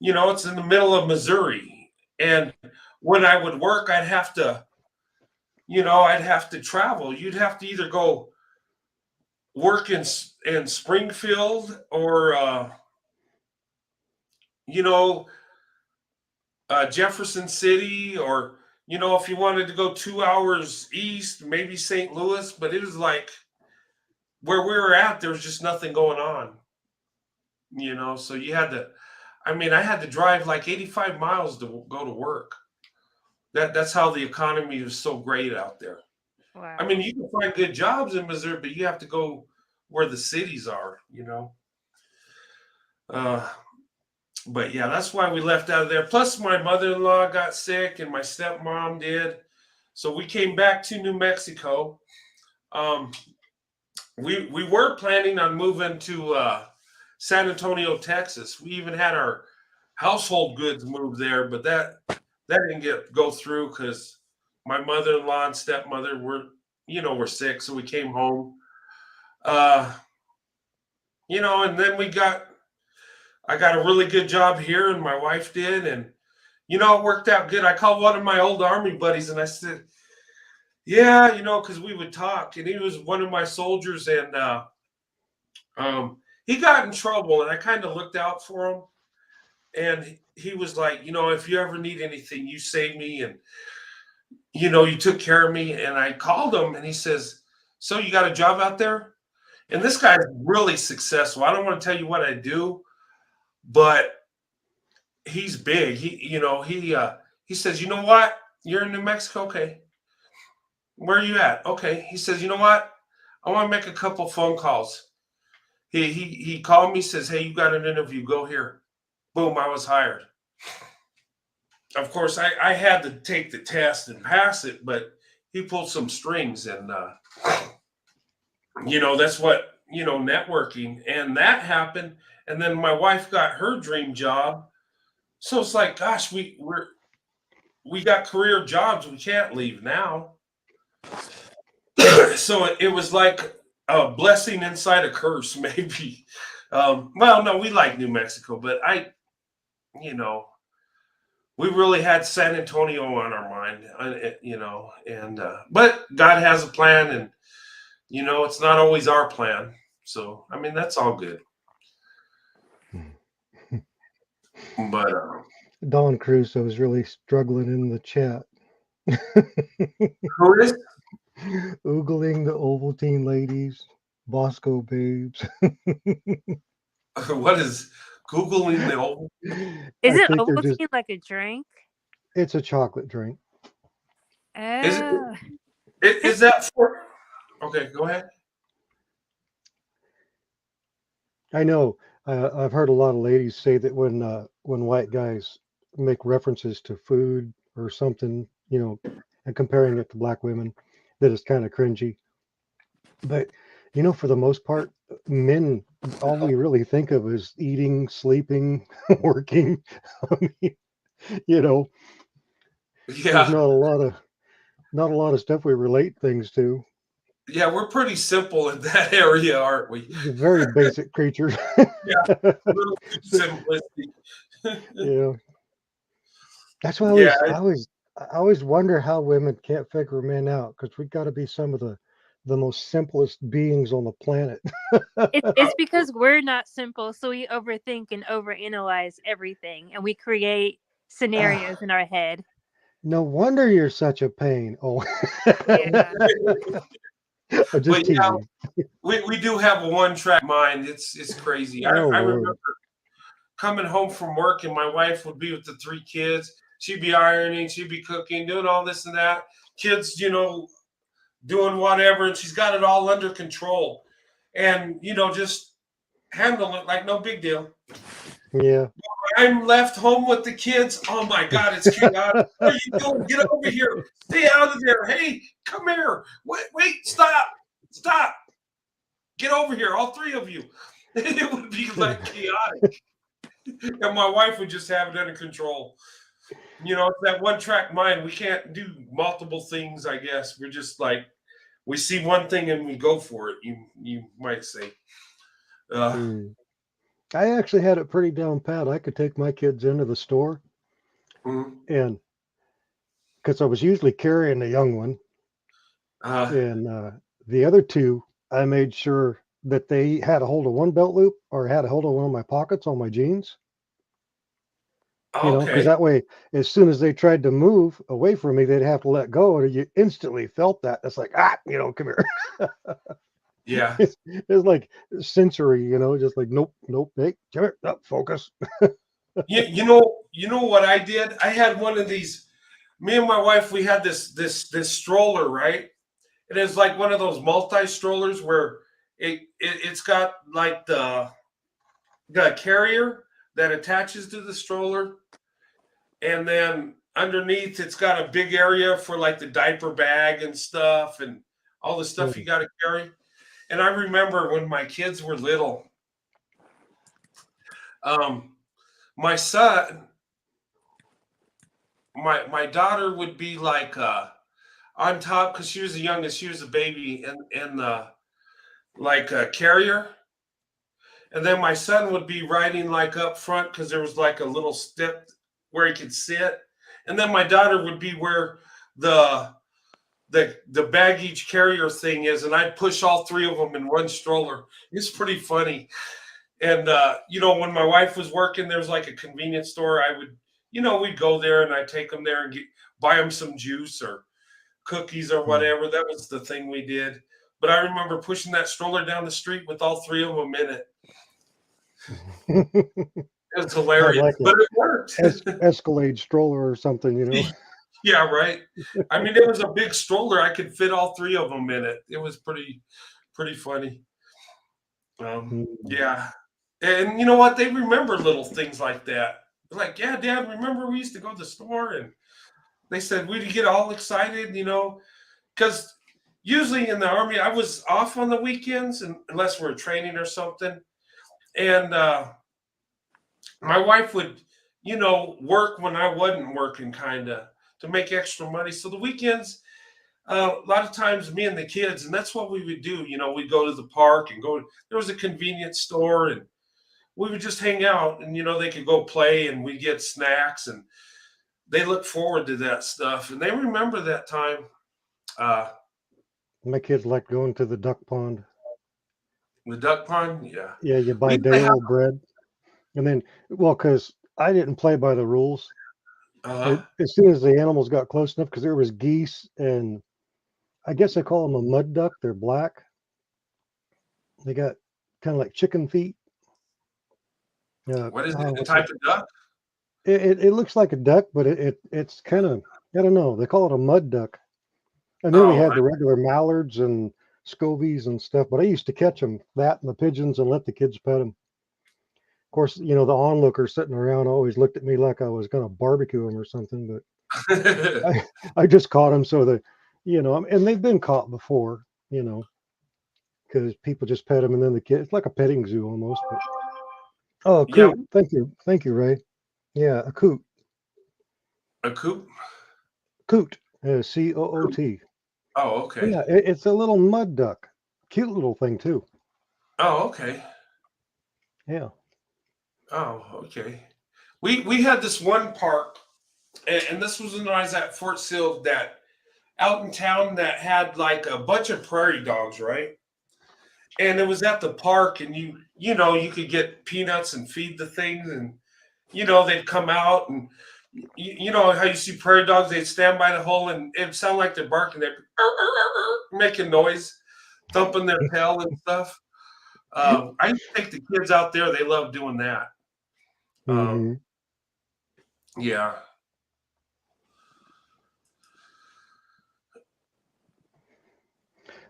A: It's in the middle of Missouri, and when I would work, I'd have to travel. You'd have to either go work in Springfield or you know Jefferson City, or if you wanted to go 2 hours east, maybe St. Louis, but it was like where we were at, there was just nothing going on. So you had to, I had to drive like 85 miles to go to work. That's how the economy is so great out there.
H: Wow.
A: You can find good jobs in Missouri, but you have to go where the cities are. But yeah, that's why we left out of there. Plus, my mother-in-law got sick and my stepmom did. So we came back to New Mexico. We were planning on moving to San Antonio, Texas. We even had our household goods moved there, but that didn't go through because my mother-in-law and stepmother were sick, so we came home. And then I got a really good job here, and my wife did, and it worked out good. I called one of my old Army buddies, and I said, "Yeah, because we would talk," and he was one of my soldiers, and he got in trouble, and I kind of looked out for him, and he was like, "If you ever need anything, you save me," and you took care of me. And I called him, and he says, "So you got a job out there?" And this guy's really successful. I don't want to tell you what I do, but he's big. He says, "You know what? You're in New Mexico, okay? Where are you at? Okay." He says, "You know what? I want to make a couple phone calls." He called me, says, "Hey, you got an interview. Go here." Boom, I was hired. Of course, I had to take the test and pass it, but he pulled some strings, and that's what networking, and that happened. And then my wife got her dream job, so it's like, gosh, we got career jobs. We can't leave now. So it was like a blessing inside a curse, maybe. Well, no, we like New Mexico, but we really had San Antonio on our mind, and but God has a plan, and it's not always our plan. So that's all good. But
G: Don Crusoe is really struggling in the chat.
A: who is
G: Oogling the Ovaltine ladies, Bosco babes.
A: what is Googling the old?
H: Isn't Ovaltine like a drink?
G: It's a chocolate drink.
H: Oh.
A: Is that for? Okay, go ahead.
G: I know. I've heard a lot of ladies say that when white guys make references to food or something, and comparing it to black women, that it's kind of cringy. But for the most part, men, all we really think of is eating, sleeping, working.
A: Yeah.
G: There's not a lot of stuff we relate things to.
A: Yeah, we're pretty simple in that area, aren't we?
G: Very basic creatures.
A: Yeah, a little too simplistic.
G: Yeah. That's why I always wonder how women can't figure men out, because we got to be some of the most simplest beings on the planet.
H: It's because we're not simple, so we overthink and overanalyze everything, and we create scenarios in our head.
G: No wonder you're such a pain. Oh,
H: Yeah.
G: I'm just teasing.
A: We do have a one-track mind. It's crazy. I remember coming home from work, and my wife would be with the 3 kids. She'd be ironing, she'd be cooking, doing all this and that. Kids, doing whatever, and she's got it all under control. And, just handle it like no big deal.
G: Yeah.
A: I'm left home with the kids. Oh my God, it's chaotic. What are you doing? Get over here. Stay out of there. Hey, come here. Wait, stop. Get over here, all 3 of you. It would be like chaotic. And my wife would just have it under control. It's that one-track mind. We can't do multiple things, I guess. We're just like, we see one thing and we go for it, you might say.
G: I actually had it pretty down pat. I could take my kids into the store, and because I was usually carrying the young one, and the other 2, I made sure that they had a hold of one belt loop or had a hold of one of my pockets on my jeans. You know, because
A: Okay.
G: that way, as soon as they tried to move away from me, they'd have to let go, and you instantly felt that. It's like, come here.
A: Yeah.
G: It's like sensory, just like, nope, nope, hey, come here, focus.
A: You know what I did? I had one of these. Me and my wife, we had this stroller, right? It is like one of those multi strollers where it's got like the carrier that attaches to the stroller, and then underneath it's got a big area for like the diaper bag and stuff and all the stuff you
G: Mm.
A: got to carry. And I remember when my kids were little, um, my son, my daughter would be like on top because she was the youngest, she was a baby, and like a carrier. And then my son would be riding like up front because there was like a little step where he could sit. And then my daughter would be where the the baggage carrier thing is, and I'd push all three of them in one stroller. It's pretty funny. And when my wife was working, there was like a convenience store. I would, we'd go there and I'd take them there and buy them some juice or cookies or
G: Mm.
A: whatever. That was the thing we did. But I remember pushing that stroller down the street with all three of them in it. It was
G: Had
A: hilarious,
G: like a
A: but it worked.
G: Escalade stroller or something.
A: Yeah, right. I mean, it was a big stroller. I could fit all three of them in it. It was pretty funny.
G: Mm.
A: Yeah, and you know what? They remember little things like that. They're like, yeah, Dad, remember we used to go to the store, and they said we'd get all excited, because usually in the Army I was off on the weekends, and unless we're training or something, and my wife would, work when I wasn't working, kind of to make extra money. So the weekends, a lot of times, me and the kids, and that's what we would do. We'd go to the park and go. There was a convenience store, and we would just hang out, and they could go play, and we get snacks, and they look forward to that stuff, and they remember that time. Uh,
G: My kids like going to the duck pond.
A: the duck pond, yeah.
G: Yeah, you
A: We
G: buy
A: used to
G: day
A: have,
G: old bread, and then, well, because I didn't play by the rules.
A: uh,
G: As soon as the animals got close enough, because there was geese, and I guess I call them a mud duck. They're black. They got kind of like chicken feet.
A: what is it? A
G: What's it?
A: type of duck?
G: It looks like a duck, but it's kind of, I don't know. They call it a mud duck. And then we
A: Oh,
G: had the regular mallards and scobies and stuff. But I used to catch them, that and the pigeons, and let the kids pet them. Of course, the onlookers sitting around always looked at me like I was going to barbecue them or something. But I just caught them so that, and they've been caught before, because people just pet them, and then the kids, it's like a petting zoo almost. But, oh, a
A: yeah,
G: coot. Thank you, Ray. Yeah, a coot.
A: a coop.
G: Coot. COOT.
A: Oh, okay.
G: Yeah, it's a little mud duck. Cute little thing too.
A: Oh, okay.
G: Yeah.
A: Oh, okay. We had this one park, and this was when I was at Fort Sill, that out in town, that had like a bunch of prairie dogs, right? And it was at the park, and you could get peanuts and feed the things, and they'd come out, and you know how you see prairie dogs, they'd stand by the hole, and it'd sound like they're barking, they're making noise, thumping their tail and stuff. I used to take the kids out there. They love doing that. Um,
G: Hmm.
A: yeah.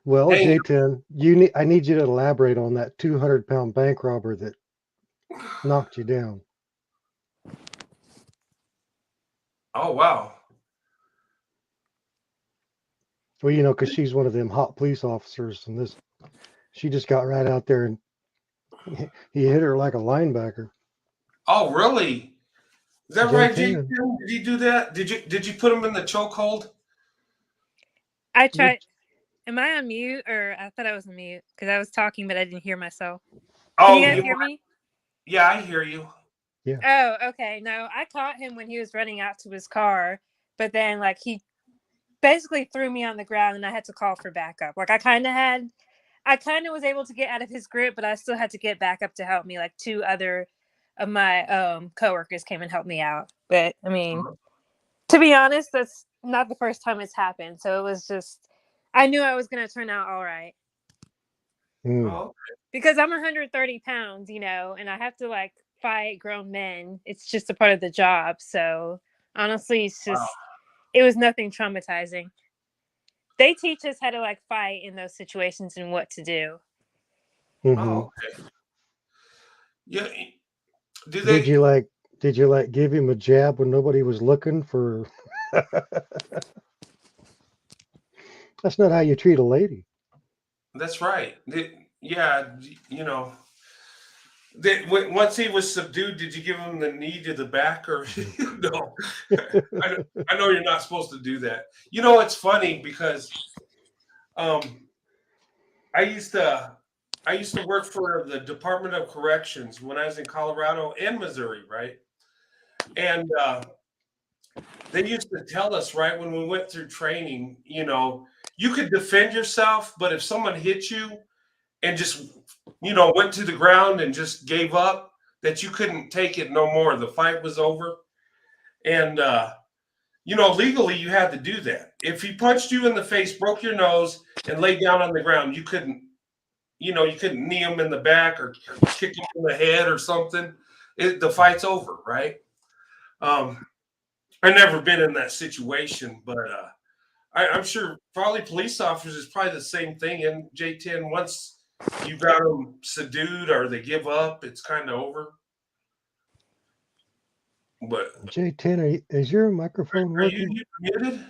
G: Well,
A: Hey,
G: J10, I need you to elaborate on that 200-pound bank robber that knocked you down.
A: oh wow.
G: Well, because she's one of them hot police officers, and she just got right out there and he hit her like a linebacker.
A: Oh really? Is that right, Jake?
G: J10.
A: Did he do that? Did you put him in the chokehold?
H: I
G: You're,
H: tried. Am I on mute, or I thought I was on mute because I was talking, but I didn't hear myself. Can you
A: Oh,
H: guys hear me?
A: yeah, I hear you.
G: yeah.
H: Oh, okay. No, I caught him when he was running out to his car, but then like he basically threw me on the ground, and I had to call for backup. Like I kind of was able to get out of his grip, but I still had to get back up to help me. Like two other of my coworkers came and helped me out. But I mean, to be honest, that's not the first time it's happened. So it was just, I knew I was going to turn out all right.
A: Oh,
H: Because I'm 130 pounds, you know, and I have to like fight grown men. It's just a part of the job. So honestly, it's just, it was nothing traumatizing. They teach us how to like fight in those situations and what to do.
A: oh, okay. Yeah. Do
G: Did
A: they?
G: you like give him a jab when nobody was looking for? That's not how you treat a lady.
A: That's right. Yeah, you know. Once he was subdued, did you give him the knee to the back or no? I know you're not supposed to do that. You know, it's funny because um, I used to work for the Department of Corrections when I was in Colorado and Missouri, right? And they used to tell us, right, when we went through training, you know, you could defend yourself, but if someone hit you and just, you know, went to the ground and just gave up, that you couldn't take it no more. The fight was over. And, you know, legally you had to do that. If he punched you in the face, broke your nose, and laid down on the ground, you couldn't, you know, you couldn't knee him in the back or kick him in the head or something. The fight's over, right? I've never been in that situation, but I'm sure probably police officers is probably the same thing. And J10, once you got them subdued or they give up, it's kind of over. But
G: J10, is your microphone
A: are you
G: working?
A: muted?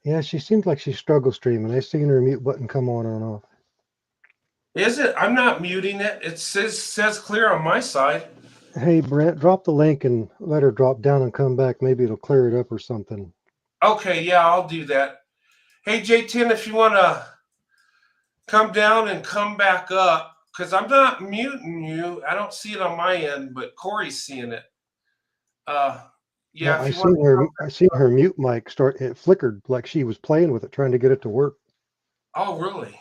G: Yeah, she seems like she's struggle streaming. I seen her mute button come on and off.
A: Is it? I'm not muting it. It says clear on my side.
G: Hey, Brent, drop the link and let her drop down and come back. Maybe it'll clear it up or something.
A: Okay, yeah, I'll do that. Hey, J10, if you want to come down and come back up, because I'm not muting you. I don't see it on my end, but Corey's seeing it.
G: Yeah,
A: Yeah, if you want
G: I seen her mute mic start. It flickered like she was playing with it, trying to get it to work.
A: Oh, really?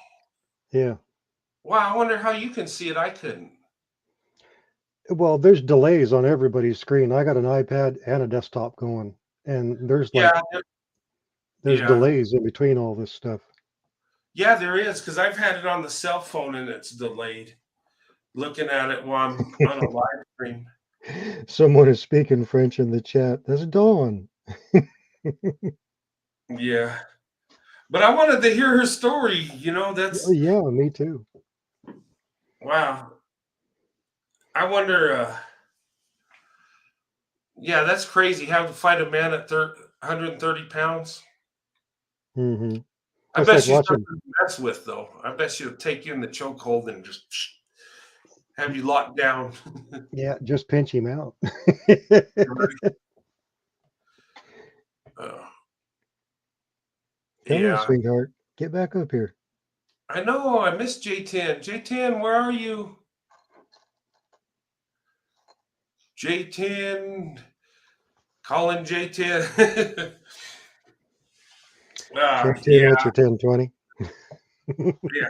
G: Yeah.
A: Wow, I wonder how you can see it. I couldn't.
G: Well, there's delays on everybody's screen. I got an iPad and a desktop going, and there's
A: Yeah, yeah,
G: delays in between all this stuff.
A: yeah. There is because I've had it on the cell phone and it's delayed. Looking at it while I'm on a live stream.
G: Someone is speaking French in the chat. That's Dawn.
A: Yeah, but I wanted to hear her story. You know, that's
G: Yeah, me too.
A: wow. I wonder. Yeah, that's crazy. How to fight a man at 130 pounds.
G: Mm-hmm.
A: I
G: That's
A: bet
G: like
A: she's
G: watching.
A: nothing to mess with, though. I bet she'll take you in the chokehold and just have you locked down.
G: Yeah, just pinch him out.
A: Uh,
G: Come on,
A: yeah,
G: sweetheart. Get back up here.
A: I know. I miss J10. J10, where are you? J10, calling J10.
G: J10,
A: Yeah,
G: what's your 1020?
A: yeah.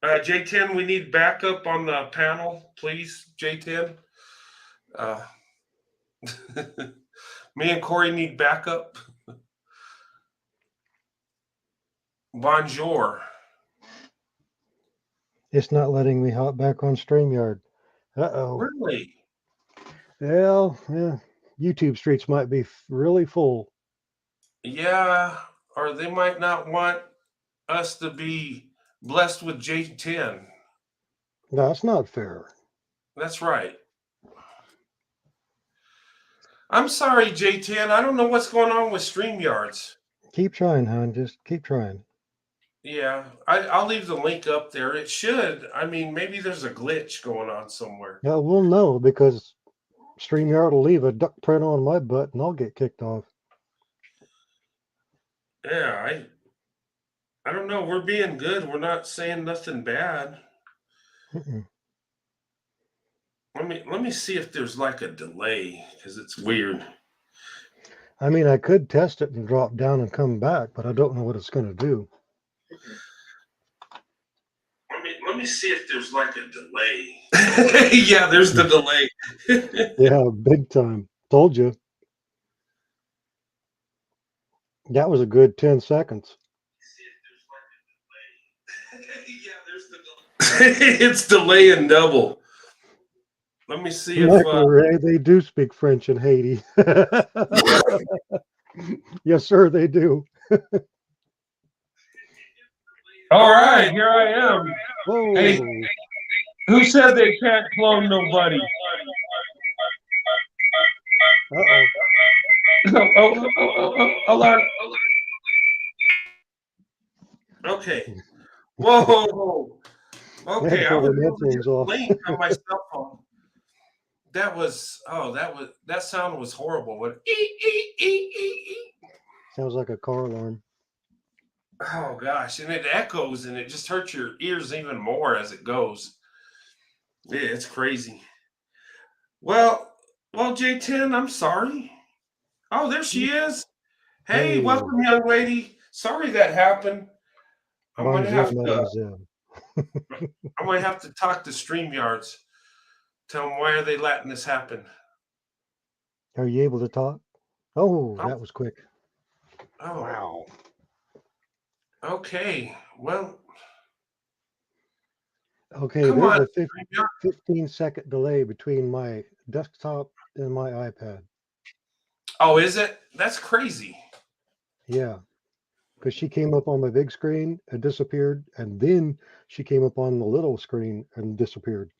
A: J10, we need backup on the panel, please. J10. Uh, me and Corey need backup. Bonjour.
G: It's not letting me hop back on StreamYard. Uh-oh.
A: Really?
G: Well, yeah, YouTube streets might be really full.
A: Yeah, or they might not want us to be blessed with J10.
G: No, that's not fair.
A: That's right. I'm sorry, J10. I don't know what's going on with StreamYards.
G: Keep trying, hon. Just keep trying.
A: Yeah, I'll leave the link up there. It should. I mean, maybe there's a glitch going on somewhere.
G: Yeah, we'll know because StreamYard will leave a duck print on my butt and I'll get kicked off.
A: Yeah, I don't know. We're being good. We're not saying nothing bad.
G: Mm-mm.
A: Let me see if there's like a delay because it's weird.
G: I mean, I could test it and drop down and come back, but I don't know what it's going to do.
A: Let Let me see if there's like a delay. Yeah, there's the delay.
G: Yeah, big time. Told you. That was a good 10 seconds.
A: Yeah, there's the delay. It's delay and double. Let me see if
G: Michael Ray, they do speak French in Haiti. Yes, sir, they do.
A: all right, here I am.
G: Whoa.
A: Hey, who said they can't clone nobody?
G: Uh-oh.
A: Hold on. Okay. Whoa.
G: I had
A: Okay,
G: to
A: I
G: pull
A: was
G: the headphones off.
A: playing on my cell phone. That sound was horrible. What?
G: Sounds like a car alarm.
A: Oh gosh, and it echoes and it just hurts your ears even more as it goes. Yeah, it's crazy. Well, J10, I'm sorry. Oh, there she is. Hey,
G: Hey,
A: welcome, young lady. Sorry that happened. I'm gonna
G: bonjour,
A: have to.
G: mademoiselle.
A: I'm gonna have to talk to StreamYards. Tell them why are they letting this happen.
G: Are you able to talk? Oh,
A: Oh,
G: that was quick.
A: oh,
G: Wow.
A: okay. Well,
G: Okay,
A: come
G: there's
A: on,
G: a
A: StreamYard.
G: 15-second delay between my desktop and my iPad.
A: Oh, is it? That's crazy.
G: Yeah, because she came up on my big screen and disappeared, and then she came up on the little screen and disappeared.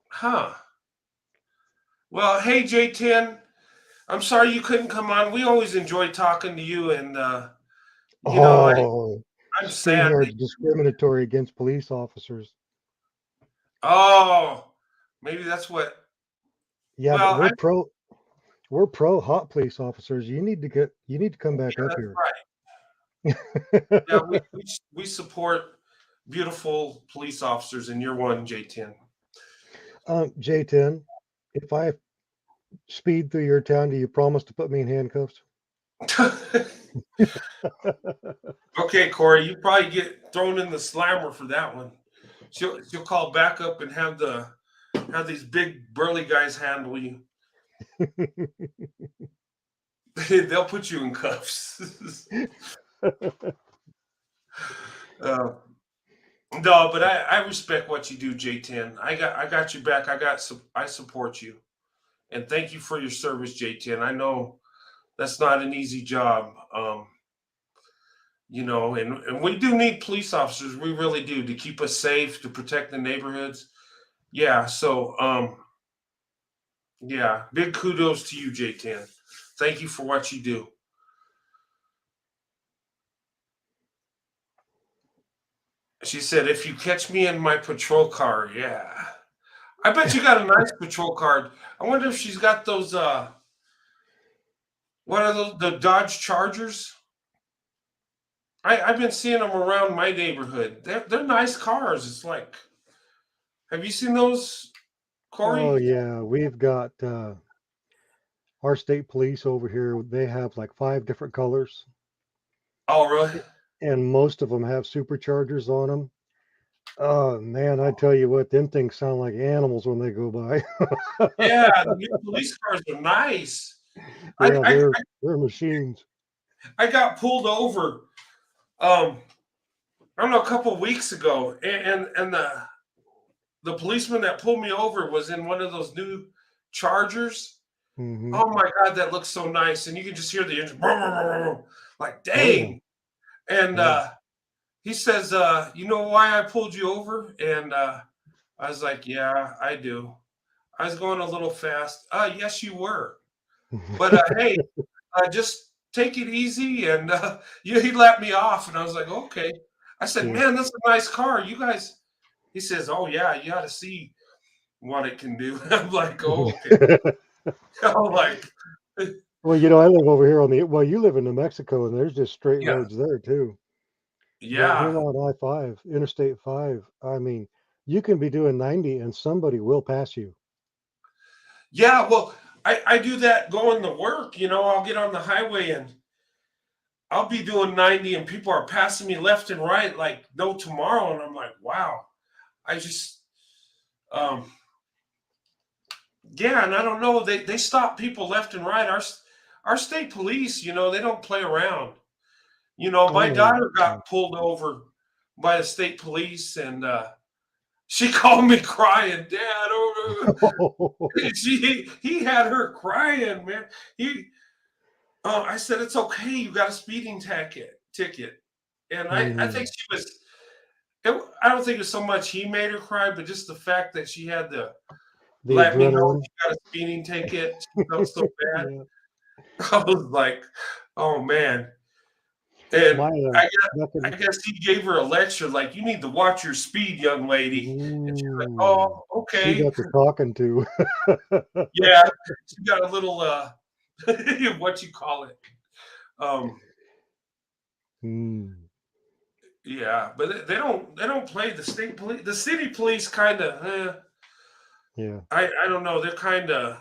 A: Huh. Well, hey, J10. I'm sorry you couldn't come on. We always enjoy talking to you, and
G: Oh,
A: I'm sad.
G: StreamYard's discriminatory against police officers.
A: Oh, maybe that's what.
G: Yeah, but
A: Well,
G: we're pro hot police officers. You need to come back
A: yeah,
G: up
A: that's
G: here.
A: right. Yeah, we support beautiful police officers, and you're one, J10.
G: J10, if I speed through your town, do you promise to put me in handcuffs?
A: Okay, Corey, you probably get thrown in the slammer for that one. She'll call back up and have these big burly guys handle you. They'll put you in cuffs. uh, no, but I respect what you do, J10. I got you back. I support you, and thank you for your service, J10. I know that's not an easy job. And we do need police officers. We really do, to keep us safe, to protect the neighborhoods. Yeah. So, yeah, big kudos to you, J10. Thank you for what you do. She said, if you catch me in my patrol car, yeah. I bet you got a nice patrol car. I wonder if she's got those, what are those, the Dodge Chargers? I've been seeing them around my neighborhood. They're nice cars. It's like, have you seen those, Corey?
G: Oh yeah, we've got our state police over here. They have like 5 different colors,
A: Oh, really?
G: and most of them have superchargers on them. Oh man, I tell you what, them things sound like animals when they go by.
A: Yeah, the new police cars are nice.
G: Yeah,
A: I
G: they're machines.
A: I got pulled over. I don't know, a couple of weeks ago, and the policeman that pulled me over was in one of those new Chargers.
G: Hmm.
A: Oh my God, that looks so nice, and you can just hear the engine, like
G: Oh yeah,
A: dang. And
G: yeah.
A: he says, "You know why I pulled you over?" And I was like, "Yeah, I do. I was going a little fast." Yes, you were. But hey, just take it easy. And he let me off, and I was like, okay. I said,
G: Yeah.
A: man, that's a nice car. You guys, he says, oh, yeah, you got to see what it can do. I'm like, oh, okay. I'm like,
G: Well, I live over here well, you live in New Mexico, and there's just straight
A: yeah,
G: roads there too. But here
A: yeah,
G: on I-5, Interstate 5, I mean, you can be doing 90 and somebody will pass you.
A: yeah. Well, I do that going to work. I'll get on the highway and I'll be doing 90 and people are passing me left and right like no tomorrow. And I'm like, wow. I just, yeah, and I don't know. They stop people left and right. Our state police, you know, they don't play around. You know,
G: Oh
A: my
G: no.
A: daughter got pulled over by the state police, and she called me crying, Dad. Oh, he had her crying, man. He, I said, it's okay. You got a speeding ticket, and I think
G: Mhm.
A: she was. I don't think it's so much he made her cry, but just the fact that she had to
G: The
A: let me know
G: adrenaline.
A: she got a speeding ticket. She felt so bad.
G: Yeah.
A: I was like, oh man. And
G: My back
A: I
G: in
A: guess he gave her a lecture like, you need to watch your speed, young lady. And she's like,
G: Ooh,
A: oh,
G: she
A: okay.
G: got the talking to.
A: Yeah. She got a little what you call it. Um,
G: Mm,
A: yeah, but they don't play the state police. The city police kind of
G: yeah.
A: I don't know. They're kind of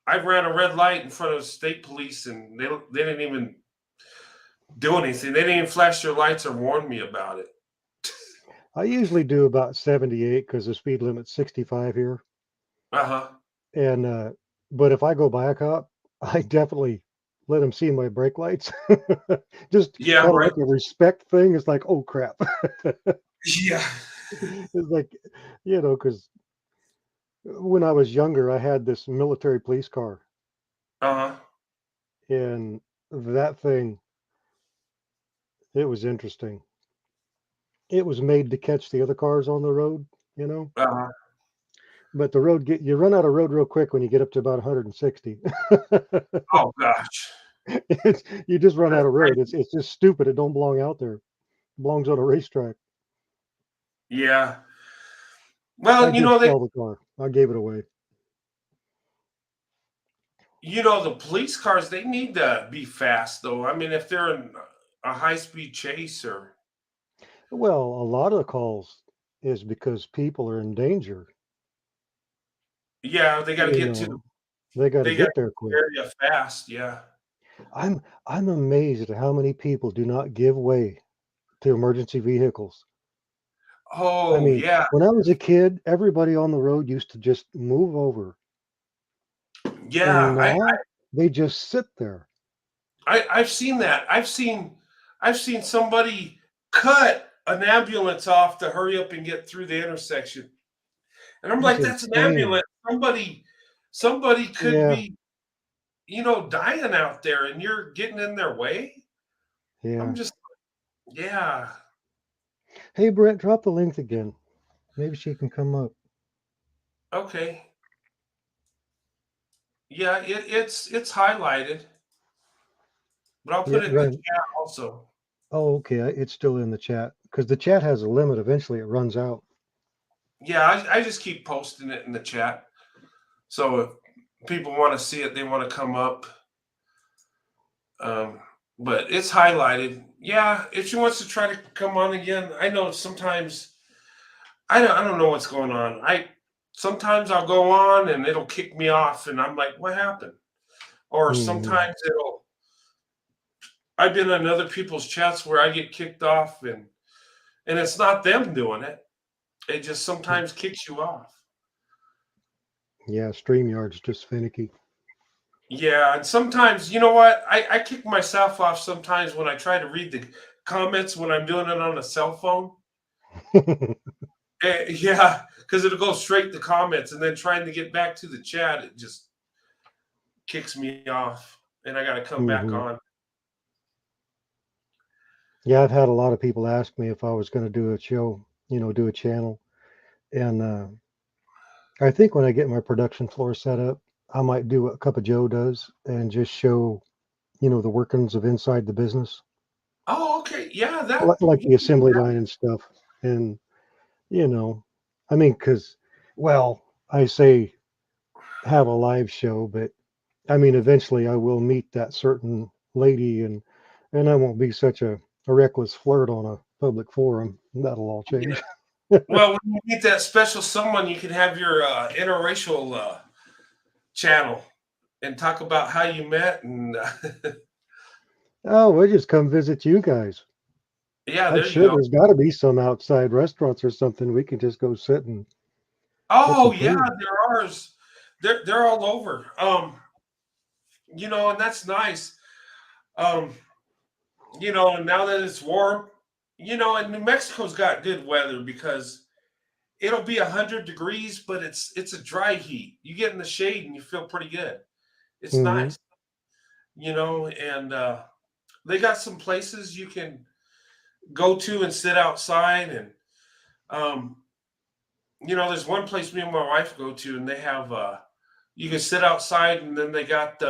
A: I ran a red light in front of state police and they didn't even do anything. They didn't even flash their lights or warn me about it.
G: I usually do about 78 because the speed limit's 65 here.
A: Uh-huh.
G: And but if I go by a cop, I definitely let him see my brake lights. Just
A: Yeah,
G: kind of
A: right.
G: like a respect thing. It's like, oh crap.
A: Yeah.
G: It's like, because when I was younger, I had this military police car,
A: Uh-huh.
G: and that thing, it was interesting. It was made to catch the other cars on the road, you know.
A: Uh-huh.
G: But the road you run out of road real quick when you get up to about 160.
A: Oh gosh.
G: You just run out
A: That's
G: of road.
A: crazy.
G: It's just stupid. It don't belong out there. It belongs on a racetrack.
A: Yeah.
G: I
A: Well,
G: did sell the car. I gave it away.
A: the police cars, they need to be fast though. I mean, if they're in a high-speed chase or
G: Well, a lot of the calls is because people are in danger.
A: yeah, they got to
G: You
A: get to
G: know, they got to
A: they got to
G: get there
A: get to the
G: quick.
A: area fast. Yeah.
G: I'm amazed at how many people do not give way to emergency vehicles. I
A: Oh,
G: mean,
A: yeah.
G: when I was a kid, everybody on the road used to just move over, and
A: Yeah,
G: now they just sit there.
A: I've seen that. I've seen somebody cut an ambulance off to hurry up and get through the intersection. And I'm
G: That's
A: like, that's an
G: insane.
A: ambulance. Somebody could
G: Yeah,
A: be, dying out there and you're getting in their way. I'm
G: yeah.
A: just yeah.
G: Hey, Brett, drop the link again. Maybe she can come up.
A: Okay. Yeah, it's highlighted, but I'll
G: Yeah,
A: put it in the
G: right.
A: chat also.
G: Oh, okay. It's still in the chat because the chat has a limit. Eventually, it runs out.
A: Yeah, I just keep posting it in the chat. So if people want to see it, they want to come up. Um, but it's highlighted. Yeah, if she wants to try to come on again, I know sometimes I don't know what's going on. I sometimes I'll go on and it'll kick me off, and I'm like, what happened? Or
G: Hmm.
A: sometimes I've been in other people's chats where I get kicked off, and it's not them doing it. It just sometimes kicks you off.
G: Yeah, StreamYard's just finicky.
A: Yeah, and sometimes you know what? I kick myself off sometimes when I try to read the comments when I'm doing it on a cell phone. Yeah, because it'll go straight to comments, and then trying to get back to the chat, it just kicks me off, and I got to come back
G: Hmm.
A: on.
G: Yeah, I've had a lot of people ask me if I was going to do a show, do a channel. And I think when I get my production floor set up, I might do what a Cup of Joe does and just show, the workings of inside the business,
A: Oh, okay, yeah,
G: like
A: you
G: the
A: can do
G: assembly
A: that.
G: line and stuff. And, you know, I mean, because, well, I say have a live show, but I mean, eventually I will meet that certain lady and I won't be such a reckless flirt on a public forum. That'll all
A: Yeah.
G: change.
A: Well, when you meet that special someone, you can have your interracial channel and talk about how you met and
G: Oh, we'll just come visit you guys.
A: Yeah,
G: I'm
A: there you
G: sure
A: go.
G: there's got to be some outside restaurants or something we can just go sit and get
A: Oh
G: some
A: yeah,
G: food.
A: there are. They're all over. And that's nice. Um, and now that it's warm, and New Mexico's got good weather because it'll be 100 degrees, but it's a dry heat. You get in the shade and you feel pretty good. It's
G: Hmm.
A: nice, and they got some places you can go to and sit outside and um there's one place me and my wife go to and they have you can sit outside and then they got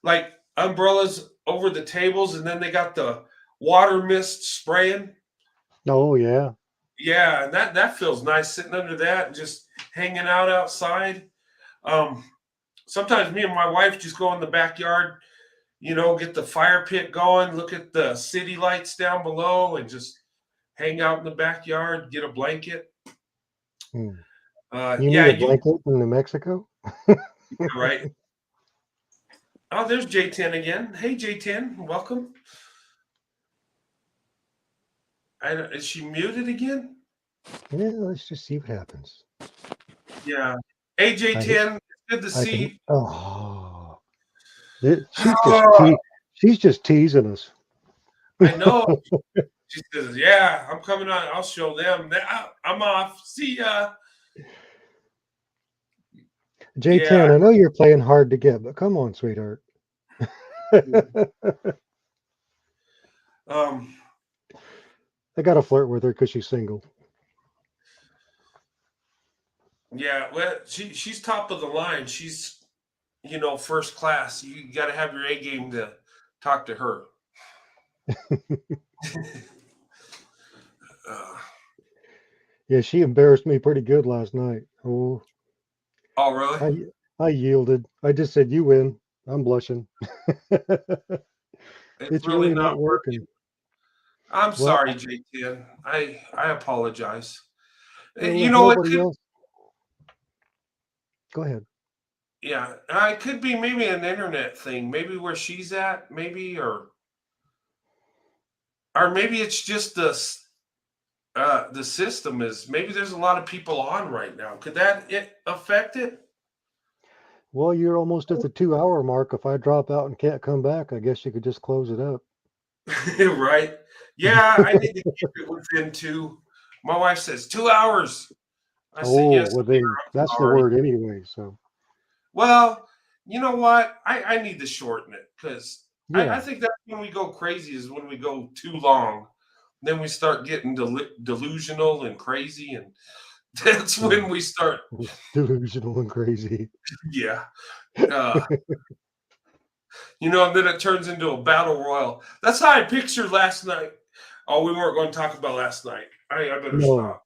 A: like umbrellas over the tables and then they got the water mist spraying.
G: Oh yeah.
A: Yeah, and that feels nice sitting under that and just hanging out outside. um Sometimes me and my wife just go in the backyard, get the fire pit going, look at the city lights down below and just hang out in the backyard, get a blanket.
G: Hmm. You
A: Yeah,
G: need a blanket in New Mexico?
A: you're right. Oh, there's J10 again. Hey, J10, welcome. Is she muted again?
G: Yeah, let's just see what happens.
A: Yeah. Hey,
G: I hit-
A: J10, it's good to
G: I
A: see
G: can.
A: you.
G: Oh,
A: Oh,
G: she's just teasing us.
A: I know. She says, "Yeah, I'm coming on. I'll show them. I'm off. See ya."
G: J10,
A: Yeah.
G: I know you're playing hard to get, but come on, sweetheart.
A: Um.
G: I got to flirt with her because she's single.
A: Yeah. Well, she's top of the line. She's first class. You got to have your A game to talk to her. uh,
G: Yeah, she embarrassed me pretty good last night. Oh,
A: oh, really?
G: I yielded. I just said, "You win." I'm blushing.
A: It's
G: It's
A: really
G: really
A: not
G: not
A: working.
G: working.
A: I'm
G: Well,
A: sorry, J10. I apologize.
G: well, if
A: It
G: nobody
A: could,
G: else, go ahead.
A: yeah, it could be maybe an internet thing, maybe where she's at, maybe, or maybe it's just the system is maybe there's a lot of people on right now. Could that affect it?
G: Well, you're almost at the 2 hour mark. If I drop out and can't come back, I guess you could just close it up.
A: Right? Yeah, I need to keep it within two. My wife says 2 hours. I say
G: Oh,
A: yes,
G: well
A: dear,
G: then
A: I'm
G: that's the
A: sorry.
G: word anyway. So
A: Well, you know what? I need to shorten it because I
G: yeah.
A: think that's when we go crazy is when we go too long. Then we start getting delusional and crazy, and that's when
G: Oh,
A: we start.
G: delusional and crazy.
A: Yeah, uh, and then it turns into a battle royal. That's how I pictured last night. Oh, we weren't going to talk about last night. I better
G: No,
A: stop.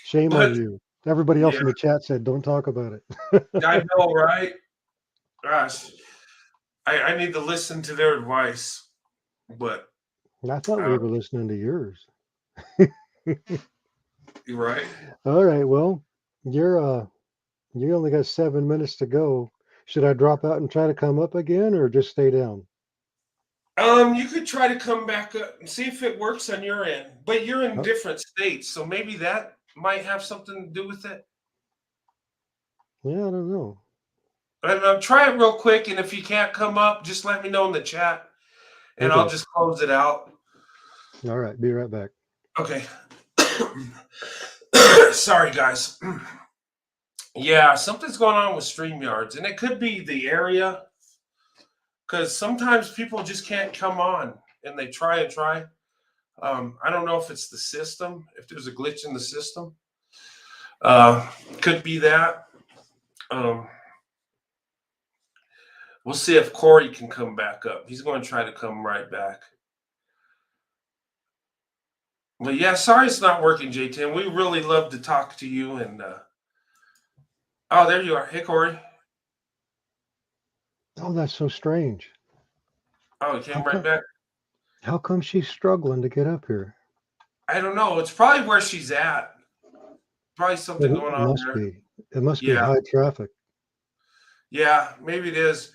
G: shame on
A: But
G: you. Everybody else
A: yeah,
G: in the chat said, "Don't talk about it."
A: I know, right? Gosh, I need to listen to their advice, but
G: I thought we
A: uh,
G: were listening to yours.
A: you're right.
G: All right. Well, you're you only got 7 minutes to go. Should I drop out and try to come up again, or just stay down?
A: You could try to come back up and see if it works on your end, but you're in
G: Oh,
A: different states, so maybe that might have something to do with it.
G: yeah, I don't know.
A: And try it real quick, and if you can't come up, just let me know in the chat, and I'll
G: Okay.
A: just close it out.
G: All right. Be right back.
A: Okay. Sorry, guys. Yeah, something's going on with StreamYards, and it could be the area because sometimes people just can't come on, and they try and try. I don't know if it's the system, if there's a glitch in the system. Could be that. Um, we'll see if Corey can come back up. He's going to try to come right back. But yeah, sorry it's not working, J10. We really love to talk to you. And oh, there you are. Hey, Corey.
G: Oh, that's so strange.
A: Oh, he
G: How
A: came right
G: come?
A: back.
G: How come she's struggling to get up here?
A: I don't know. It's probably where she's at. Probably
G: It
A: something going on
G: must
A: there.
G: be. It must be
A: Yeah,
G: high traffic.
A: yeah, maybe it is.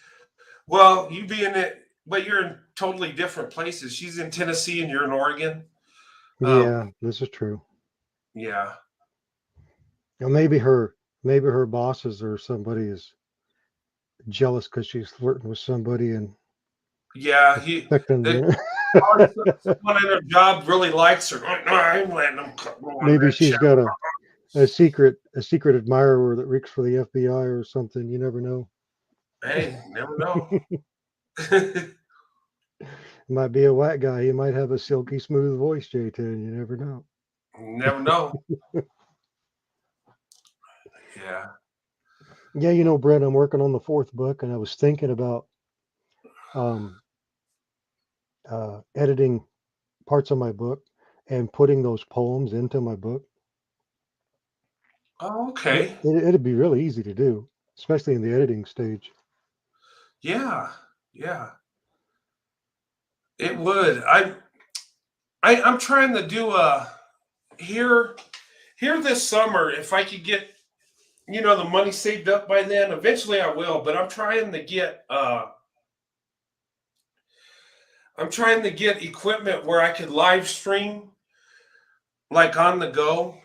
A: Well, you being it, but you're in totally different places. She's in Tennessee and you're in Oregon.
G: Yeah, this is true.
A: Yeah.
G: Now maybe her bosses or somebody is jealous because she's flirting with somebody and
A: Yeah.
G: expecting
A: They,
G: the
A: someone in her job really likes her. Like, no, I'm letting them go on
G: maybe
A: that
G: she's
A: chat.
G: got a secret admirer that works for the FBI or something. You never know.
A: Hey, never know.
G: Might be a white guy. He might have a silky smooth voice, J10. You never know.
A: Never know. Yeah.
G: Yeah, you know, Brett, I'm working on the fourth book, and I was thinking about um, editing parts of my book and putting those poems into my book.
A: Oh, okay.
G: It'd be really easy to do, especially in the editing stage.
A: Yeah. Yeah. It would. I'm trying to do here this summer. If I could get the money saved up by then, eventually I will. But I'm trying to get equipment where I could live stream like on the go.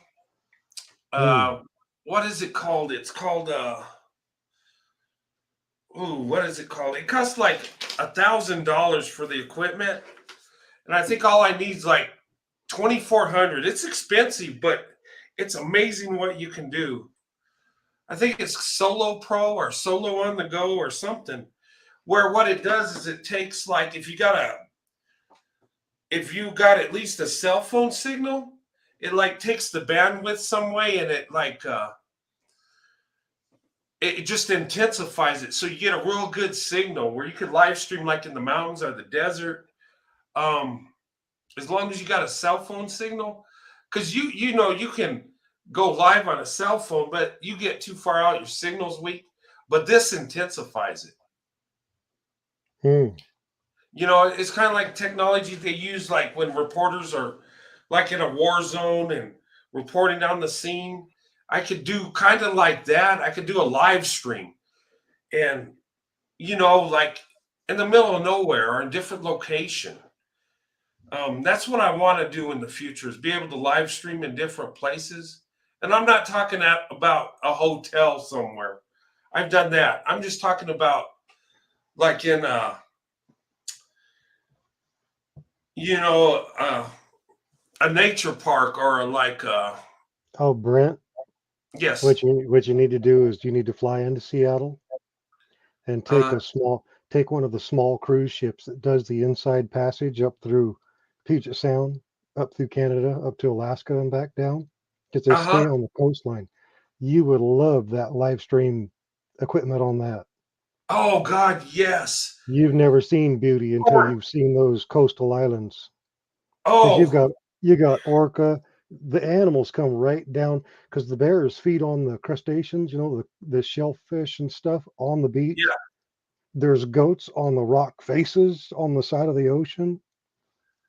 G: Hmm.
A: What is it called? It's called what is it called? It costs like $1,000 for the equipment, and I think all I need is like 2,400. It's expensive, but it's amazing what you can do. I think it's Solo Pro or Solo on the Go or something. Where what it does is it takes like if you got at least a cell phone signal, it like takes the bandwidth some way and it like it just intensifies it so you get a real good signal where you could live stream like in the mountains or the desert. Um, as long as you got a cell phone signal, because you can go live on a cell phone, but you get too far out, your signal's weak. But this intensifies it.
G: Hmm.
A: It's kind of like technology they use like when reporters are like in a war zone and reporting on the scene. I could do kind of like that. I could do a live stream and like in the middle of nowhere or in different location. That's what I want to do in the future is be able to live stream in different places. And I'm not talking about a hotel somewhere. I've done that. I'm just talking about like in you know, a nature park or like
G: Oh, Brent,
A: yes.
G: what you need to do is you need to fly into Seattle and
A: Uh
G: take one of the small cruise ships that does the inside passage up through Puget Sound, up through Canada, up to Alaska and back down, because they
A: uh-huh.
G: stay on the coastline. You would love that live stream equipment on that.
A: Oh God, yes.
G: You've never seen beauty until
A: Or-
G: you've seen those coastal islands. Because
A: Oh,
G: you got orca. The animals come right down because the bears feed on the crustaceans, the shellfish and stuff on the beach.
A: yeah.
G: There's goats on the rock faces on the side of the ocean.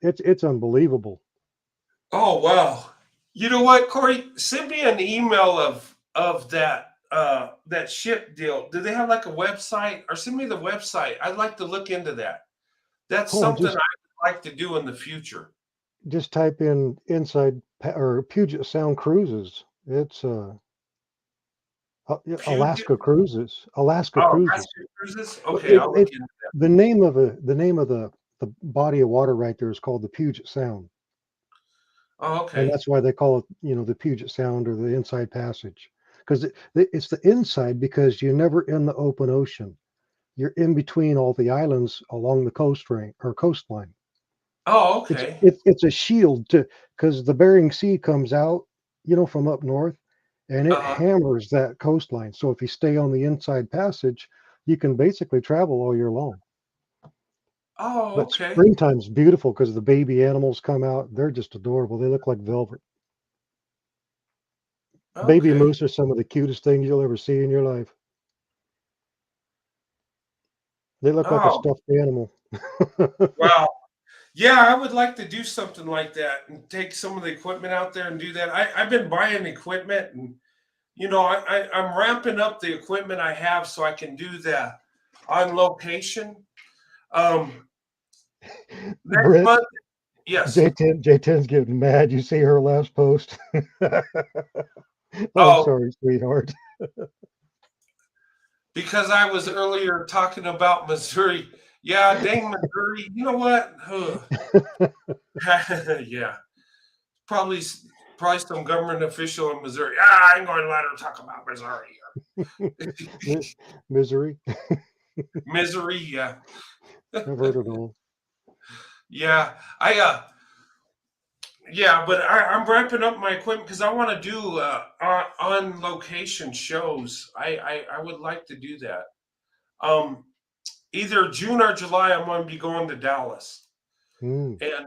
G: It's unbelievable.
A: Oh wow. You know what, Corey? Send me an email of that ship deal. Do they have like a website? Or send me the website. I'd like to look into that. That's
G: Oh,
A: something I would like to do in the future.
G: just type in or Puget Sound cruises. It's
A: Puget.
G: Alaska
A: Oh,
G: cruises.
A: Alaska cruises.
G: Well,
A: Okay, I'll look into that.
G: the name of the body of water right there is called the Puget Sound,
A: Oh,
G: and
A: okay.
G: that's why they call it the Puget Sound or the Inside Passage, because it's the inside because you're never in the open ocean. You're in between all the islands along the coastline.
A: Oh,
G: It's
A: okay.
G: it's a shield to because the Bering Sea comes out, from up north, and it
A: Uh-huh.
G: hammers that coastline. So if you stay on the Inside Passage, you can basically travel all year long.
A: Oh,
G: But
A: okay.
G: springtime's beautiful because the baby animals come out. They're just adorable. They look like velvet. Baby
A: Okay.
G: moose are some of the cutest things you'll ever see in your life. They look like a
A: Oh,
G: stuffed animal.
A: wow. Yeah, I would like to do something like that and take some of the equipment out there and do that. I've been buying equipment and I'm ramping up the equipment I have so I can do that on location. Um, next
G: Brett,
A: month. Yes.
G: J10's getting mad. You see her last post? I'm
A: Oh,
G: sorry, sweetheart.
A: because I was earlier talking about Missouri. Yeah, dang Missouri. You know what? Yeah, probably probably some government official in Missouri. I ain't going to let her talk about Missouri.
G: Misery.
A: Misery. Yeah,
G: I've heard it all.
A: yeah. Yeah, but I'm wrapping up my equipment because I want to do on location shows. I would like to do that. Um, Either June or July, I'm going to be going to Dallas,
G: Mm.
A: and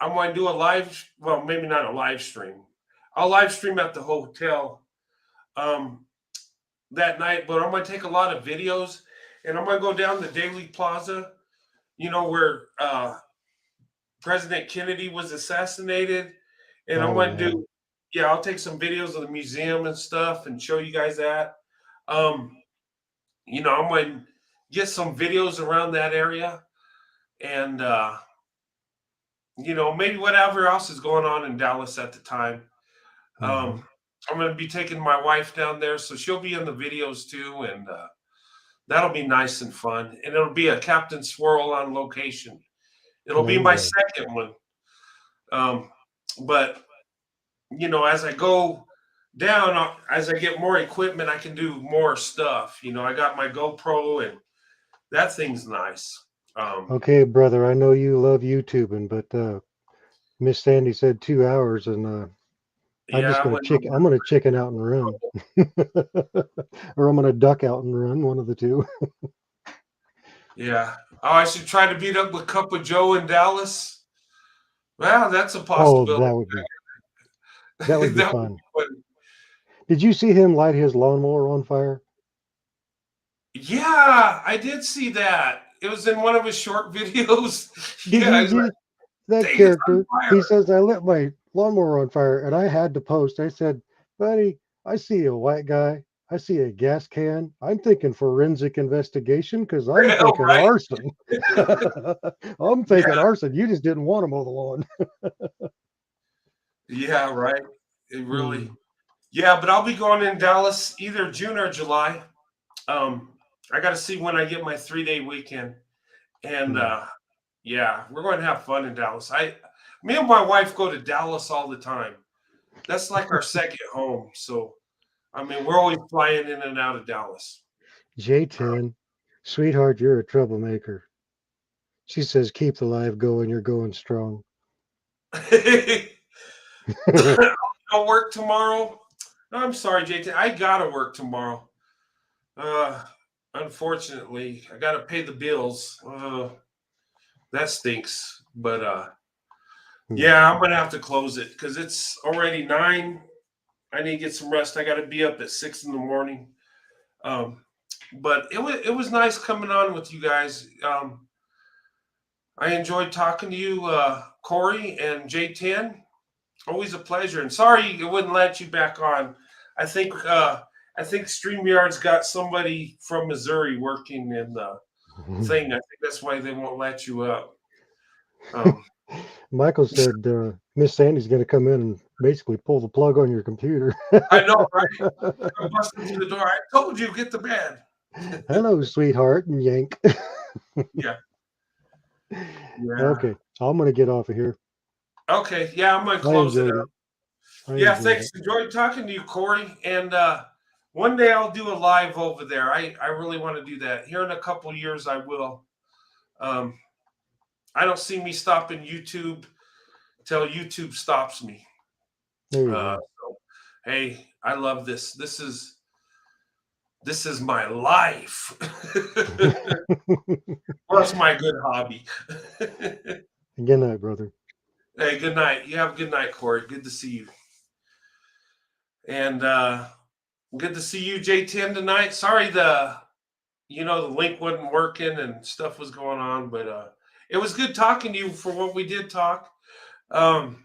A: I'm going to do a live. Well, maybe not a live stream. I'll live stream at the hotel that night, but I'm going to take a lot of videos, and I'm going to go down to Daily Plaza. You know where President Kennedy was assassinated, and I'm
G: Oh
A: going to
G: yeah.
A: do. Yeah, I'll take some videos of the museum and stuff and show you guys that. Um, I'm going to get some videos around that area, and maybe whatever else is going on in Dallas at the time.
G: Mm-hmm.
A: I'm going to be taking my wife down there, so she'll be in the videos too, and that'll be nice and fun. And it'll be a Captain Swirl on location. It'll
G: There
A: be
G: you
A: my
G: go.
A: second one. But as I go down, as I get more equipment, I can do more stuff. I got my GoPro, and that thing's nice.
G: Okay, brother. I know you love YouTubing, but Miss Sandy said 2 hours, and I'm just
A: Yeah, I
G: gonna
A: went
G: chicken. I'm gonna chicken out and run, or I'm gonna duck out and run. One of the two.
A: Yeah. Oh, I should try to beat up with Cup of Joe in Dallas. Well, that's a
G: Oh,
A: possibility.
G: that would be
A: That would
G: fun.
A: be fun.
G: Did you see him light his lawnmower on fire?
A: Yeah, I did see that. It was in one of his short videos.
G: Did
A: Yeah,
G: you
A: he's like,
G: see that
A: dang, it's on
G: character? He
A: fire.
G: says, "I lit my lawnmower on fire," and I had to post. I said, "Buddy, I see a white guy. I see a gas can. I'm thinking forensic investigation because I'm
A: Real,
G: thinking
A: right?
G: arson. I'm thinking
A: Yeah,
G: arson. You just didn't want to mow the lawn."
A: yeah, right. It really.
G: Hmm.
A: Yeah, but I'll be going in Dallas either June or July. Um, I got to see when I get my 3-day weekend, and
G: Hmm.
A: yeah, we're going to have fun in Dallas. Me and my wife go to Dallas all the time. That's like our second home. So, I mean, we're always flying in and out of Dallas.
G: J10, sweetheart, you're a troublemaker. She says, "Keep the live going. You're going strong."
A: I'll work tomorrow. I'm sorry, JT. I gotta work tomorrow. Uh, Unfortunately, I gotta pay the bills. That stinks. But
G: Hmm.
A: yeah, I'm gonna have to close it because it's already 9. I need to get some rest. I gotta be up at 6 in the morning. Um, but it was nice coming on with you guys. I enjoyed talking to you, Corey and J10. Always a pleasure. And sorry it wouldn't let you back on. I think StreamYard's got somebody from Missouri working in the thing. I think that's why they won't let you up. Um,
G: Michael said Miss Sandy's going to come in and basically pull the plug on your computer.
A: I know, right? I'm busting through the door. I told you, get to bed.
G: Hello, sweetheart, and yank.
A: Yeah. Yeah.
G: Okay, I'm going to get off of here.
A: Okay. Yeah, I'm gonna
G: I
A: close it
G: enjoyed
A: up.
G: it. I
A: Yeah,
G: enjoyed
A: thanks.
G: it.
A: Enjoyed talking to you, Corey. And one day I'll do a live over there. I really want to do that. Here in a couple years, I will. Um, I don't see me stopping YouTube till YouTube stops me.
G: There you
A: So, hey, I love this. This is my life.
G: go.
A: Plus my good hobby.
G: Good night, brother.
A: Hey, good night. You have a good night, Corey. Good to see you. And good to see you, J10, tonight. Sorry the link wasn't working and stuff was going on, but it was good talking to you for what we did talk. Um,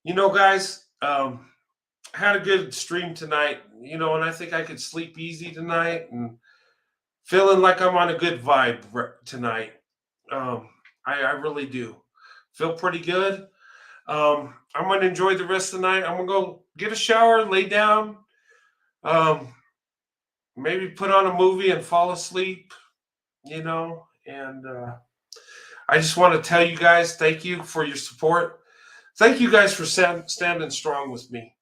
A: guys, had a good stream tonight, and I think I could sleep easy tonight and feeling like I'm on a good vibe tonight. I really do. Feel pretty good. I'm going to enjoy the rest of the night. I'm going to go get a shower, lay down, maybe put on a movie and fall asleep, and I just want to tell you guys, thank you for your support. Thank you guys for standing strong with me.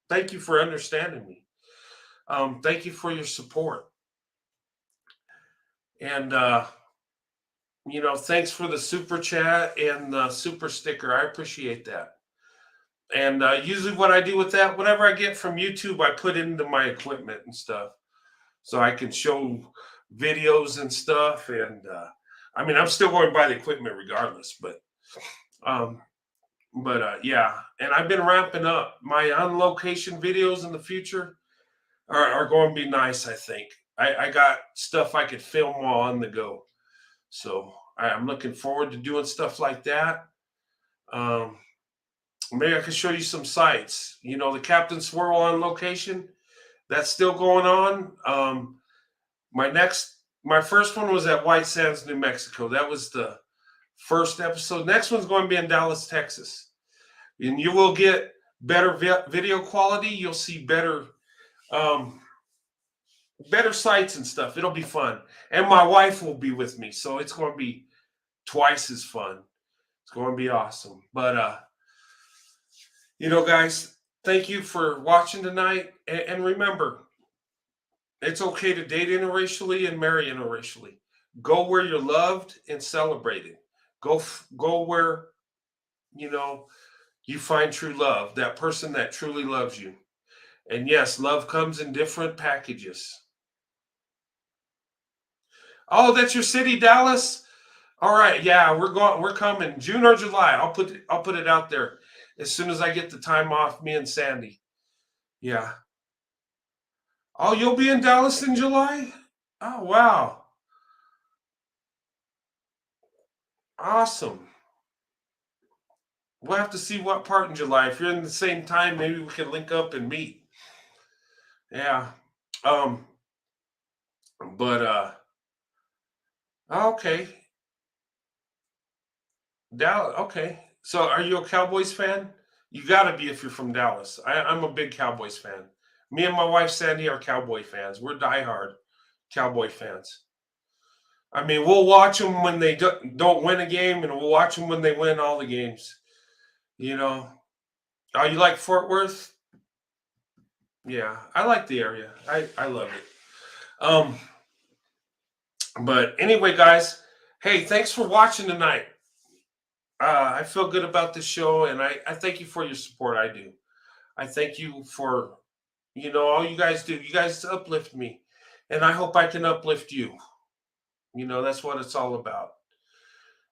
A: Thank you for understanding me. Thank you for your support. And, thanks for the super chat and the super sticker. I appreciate that. And usually what I do with that, whatever I get from YouTube, I put into my equipment and stuff. So I can show videos and stuff. And I'm still going to buy the equipment regardless. Yeah. And I've been ramping up. My on location videos in the future are going to be nice, I think. I got stuff I could film while on the go. So I'm looking forward to doing stuff like that. Maybe I could show you some sites. The Captain Swirl on location, that's still going on. My first one was at White Sands, New Mexico. That was the first episode. Next one's going to be in Dallas, Texas. And you will get better video quality. You'll see better sites and stuff. It'll be fun. And my wife will be with me, so it's going to be twice as fun. It's going to be awesome. But guys, thank you for watching tonight. And remember, it's okay to date interracially and marry interracially. Go where you're loved and celebrated. Go where you find true love, that person that truly loves you. And yes, love comes in different packages. Oh, that's your city, Dallas? All right, yeah, we're coming June or July. I'll put it out there as soon as I get the time off, me and Sandy. Yeah. Oh, you'll be in Dallas in July? Oh, wow. Awesome. We'll have to see what part in July. If you're in the same time, maybe we can link up and meet. Yeah. Okay. Dallas. Okay. So are you a Cowboys fan? You got to be if you're from Dallas. I'm a big Cowboys fan. Me and my wife, Sandy, are Cowboy fans. We're diehard Cowboy fans. We'll watch them when they don't win a game, and we'll watch them when they win all the games. Oh, you like Fort Worth? Yeah, I like the area. I love it. But anyway, guys, hey, thanks for watching tonight. I feel good about this show, and I thank you for your support. I do. I thank you for, all you guys do. You guys uplift me, and I hope I can uplift you. That's what it's all about.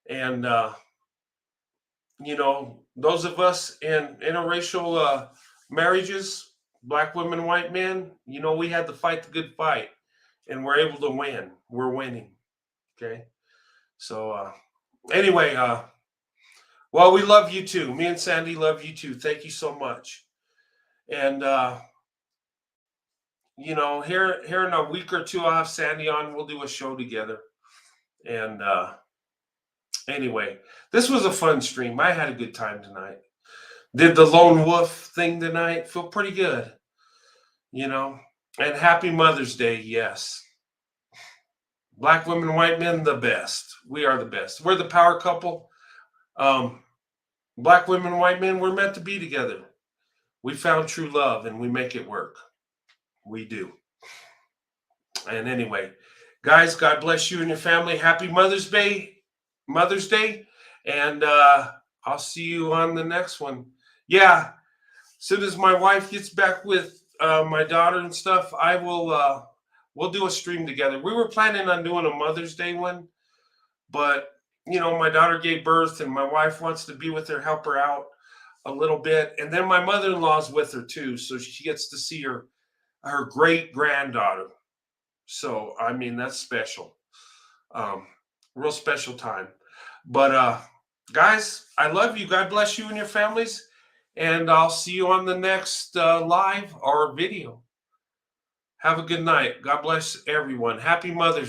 A: And, those of us in interracial marriages, black women, white men, we had to fight the good fight, and we're able to win. We're winning. Okay. So, anyway, well, we love you too. Me and Sandy love you too. Thank you so much. And, here in a week or two, I'll have Sandy on. We'll do a show together. And anyway, this was a fun stream. I had a good time tonight. Did the lone wolf thing tonight. Feel pretty good. And happy Mother's Day. Yes. Black women, white men, the best. We are the best. We're the power couple. Black women, white men, we're meant to be together. We found true love and we make it work. We do. And anyway, guys, God bless you and your family. Happy Mother's Day. And I'll see you on the next one. Yeah. As soon as my wife gets back with my daughter and stuff, I will we'll do a stream together. We were planning on doing a Mother's Day one, but my daughter gave birth and my wife wants to be with her, help her out a little bit. And then my mother-in-law's with her too. So she gets to see her great granddaughter. So, that's special. Real special time. But, guys, I love you. God bless you and your families. And I'll see you on the next live or video. Have a good night. God bless everyone. Happy Mother's Day.